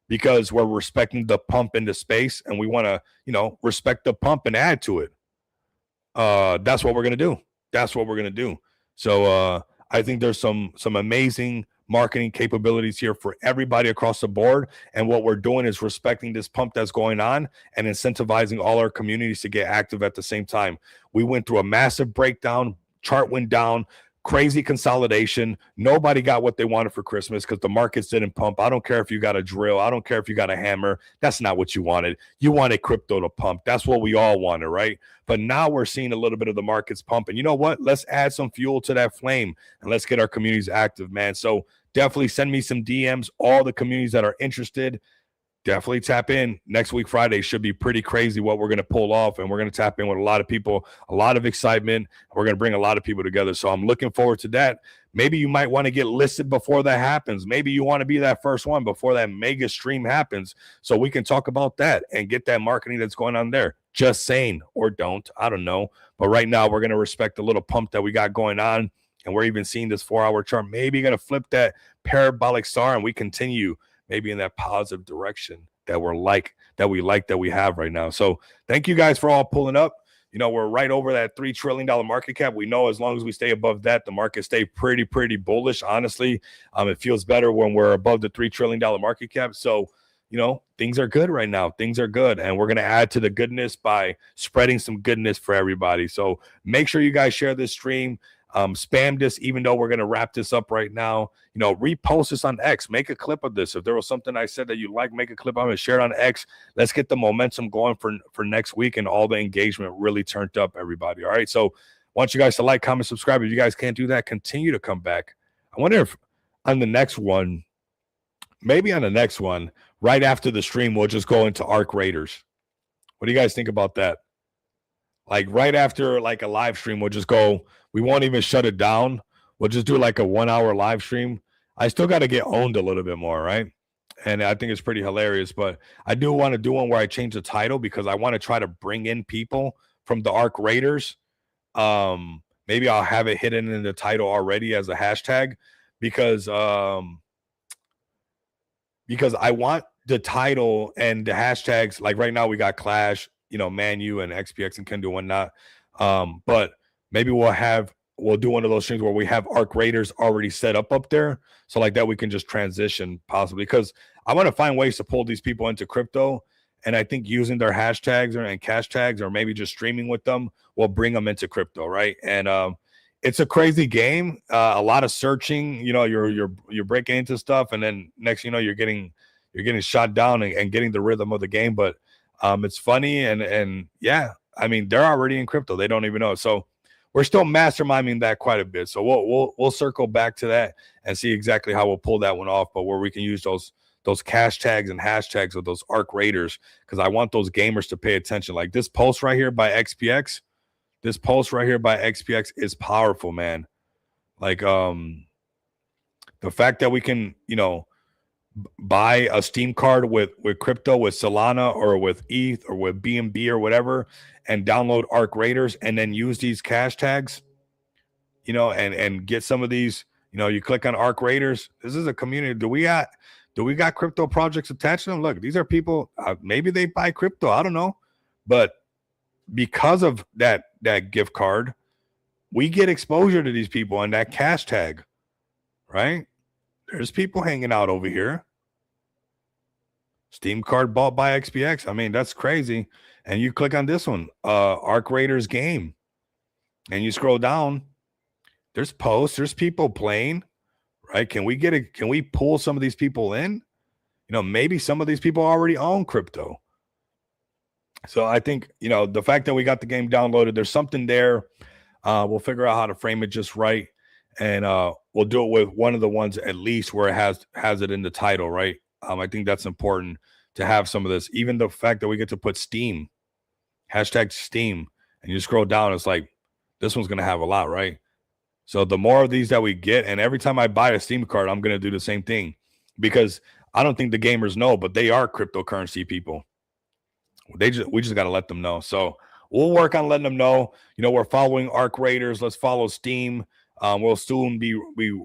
because we're respecting the pump into space and we want to, respect the pump and add to it. That's what we're going to do. That's what we're going to do. So I think there's some amazing marketing capabilities here for everybody across the board. And what we're doing is respecting this pump that's going on and incentivizing all our communities to get active at the same time. We went through a massive breakdown, chart went down, crazy consolidation. Nobody got what they wanted for Christmas because the markets didn't pump. I don't care if you got a drill. I don't care if you got a hammer. That's not what you wanted. You wanted crypto to pump. That's what we all wanted, right? But now we're seeing a little bit of the markets pump. And you know what? Let's add some fuel to that flame and let's get our communities active, man. So definitely send me some DMs, all the communities that are interested. definitely tap in. Next week, Friday, should be pretty crazy what we're going to pull off. And we're going to tap in with a lot of people, a lot of excitement. We're going to bring a lot of people together. So I'm looking forward to that. Maybe you might want to get listed before that happens. Maybe you want to be that first one before that mega stream happens. So we can talk about that and get that marketing that's going on there. Just saying, or don't. I don't know. But right now, we're going to respect the little pump that we got going on. And we're even seeing this 4-hour chart. Maybe going to flip that parabolic star and we continue maybe in that positive direction that we have right now. So thank you guys for all pulling up. You know, we're right over that $3 trillion market cap. We know as long as we stay above that, the market stay pretty bullish. Honestly, it feels better when we're above the $3 trillion market cap. So, you know, things are good right now. Things are good. And we're going to add to the goodness by spreading some goodness for everybody. So make sure you guys share this stream. Spam this, even though we're going to wrap this up right now. You know, repost this on X. Make a clip of this. If there was something I said that you like, make a clip of it, share it on X. Let's get the momentum going for next week and all the engagement really turned up, everybody. All right. So I want you guys to like, comment, subscribe. If you guys can't do that, continue to come back. I wonder if on the next one, maybe on the next one, right after the stream, we'll just go into ARC Raiders. What do you guys think about that? Like right after like a live stream, we'll just go. We won't even shut it down. We'll just do like a 1-hour live stream. I still got to get owned a little bit more, right? And I think it's pretty hilarious. But I do want to do one where I change the title because I want to try to bring in people from the ARC Raiders. Maybe I'll have it hidden in the title already as a hashtag because I want the title and the hashtags. Like right now we got Clash, you know, Manyu and XPX and Kendu and whatnot. But maybe we'll do one of those streams where we have ARC Raiders already set up there. So like that, we can just transition possibly because I want to find ways to pull these people into crypto. And I think using their hashtags and cash tags, or maybe just streaming with them, will bring them into crypto. Right. And, it's a crazy game. A lot of searching, you know, you're breaking into stuff. And then next, you know, you're getting shot down and getting the rhythm of the game. But it's funny. And yeah, I mean, they're already in crypto. They don't even know. So we're still masterminding that quite a bit. So we'll circle back to that and see exactly how we'll pull that one off, but where we can use those cash tags and hashtags of those ARC Raiders, because I want those gamers to pay attention. Like this post right here by XPX, is powerful, man. Like the fact that we can, you know, buy a Steam card with crypto, with Solana or with ETH or with BNB or whatever, and download ARC Raiders and then use these cash tags, you know, and get some of these, you know, you click on ARC Raiders. This is a community. Do we got crypto projects attached to them? Look, these are people, maybe they buy crypto. I don't know. But because of that gift card, we get exposure to these people and that cash tag, right? There's people hanging out over here. Steam card bought by XPX. I mean, that's crazy. And you click on this one, ARC Raiders game, and you scroll down. There's posts. There's people playing, right? Can we pull some of these people in? You know, maybe some of these people already own crypto. So I think, you know, the fact that we got the game downloaded, there's something there. We'll figure out how to frame it just right. And we'll do it with one of the ones at least where it has it in the title, right? I think that's important to have some of this. Even the fact that we get to put Steam, hashtag Steam, and you scroll down, it's like, this one's going to have a lot, right? So the more of these that we get, and every time I buy a Steam card, I'm going to do the same thing because I don't think the gamers know, but they are cryptocurrency people. We just got to let them know. So we'll work on letting them know, you know, we're following ARC Raiders. Let's follow Steam. We'll soon be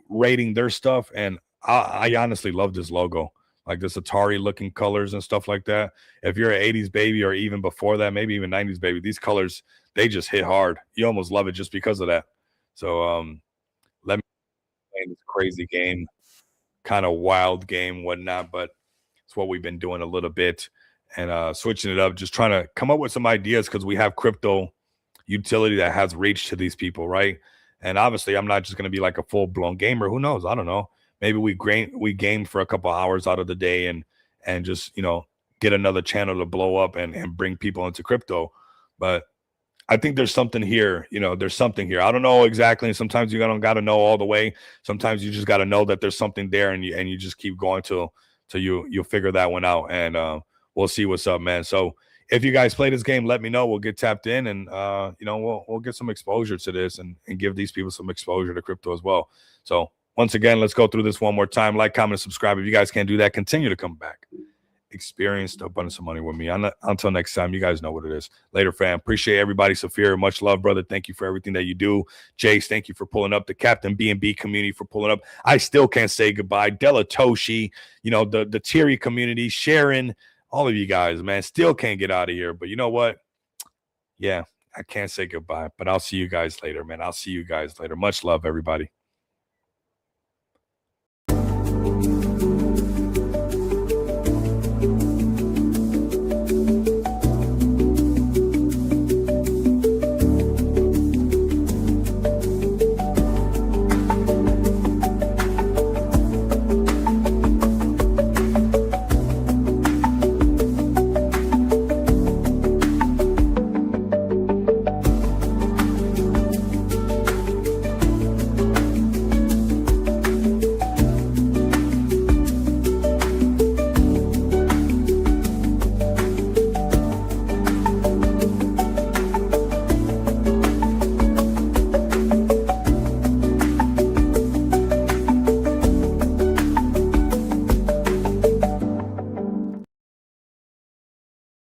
rating their stuff. And I honestly love this logo, like this Atari looking colors and stuff like that. If you're an 80s baby or even before that, maybe even 90s baby, these colors, they just hit hard. You almost love it just because of that. So let me play this crazy game, kind of wild game, whatnot, but it's what we've been doing a little bit and switching it up, just trying to come up with some ideas because we have crypto utility that has reach to these people, right? And obviously, I'm not just going to be like a full-blown gamer. Who knows? I don't know. Maybe we game for a couple hours out of the day and just, you know, get another channel to blow up and bring people into crypto. But I think there's something here. You know, there's something here. I don't know exactly. And sometimes you don't got to know all the way. Sometimes you just got to know that there's something there, and you just keep going till So you'll figure that one out, and we'll see what's up, man. So if you guys play this game, let me know. We'll get tapped in, and we'll get some exposure to this, and give these people some exposure to crypto as well. So once again, let's go through this one more time. Like, comment, subscribe. If you guys can't do that, continue to come back. Experience the abundance of money with me. Until next time, you guys know what it is. Later, fam. Appreciate everybody. Saphir, much love, brother. Thank you for everything that you do. Jace, thank you for pulling up. The Captain B&B community for pulling up. I still can't say goodbye. Della Toshi, the Thierry community, Sharon, all of you guys, man, still can't get out of here. But you know what? Yeah, I can't say goodbye, but I'll see you guys later, man. I'll see you guys later. Much love, everybody.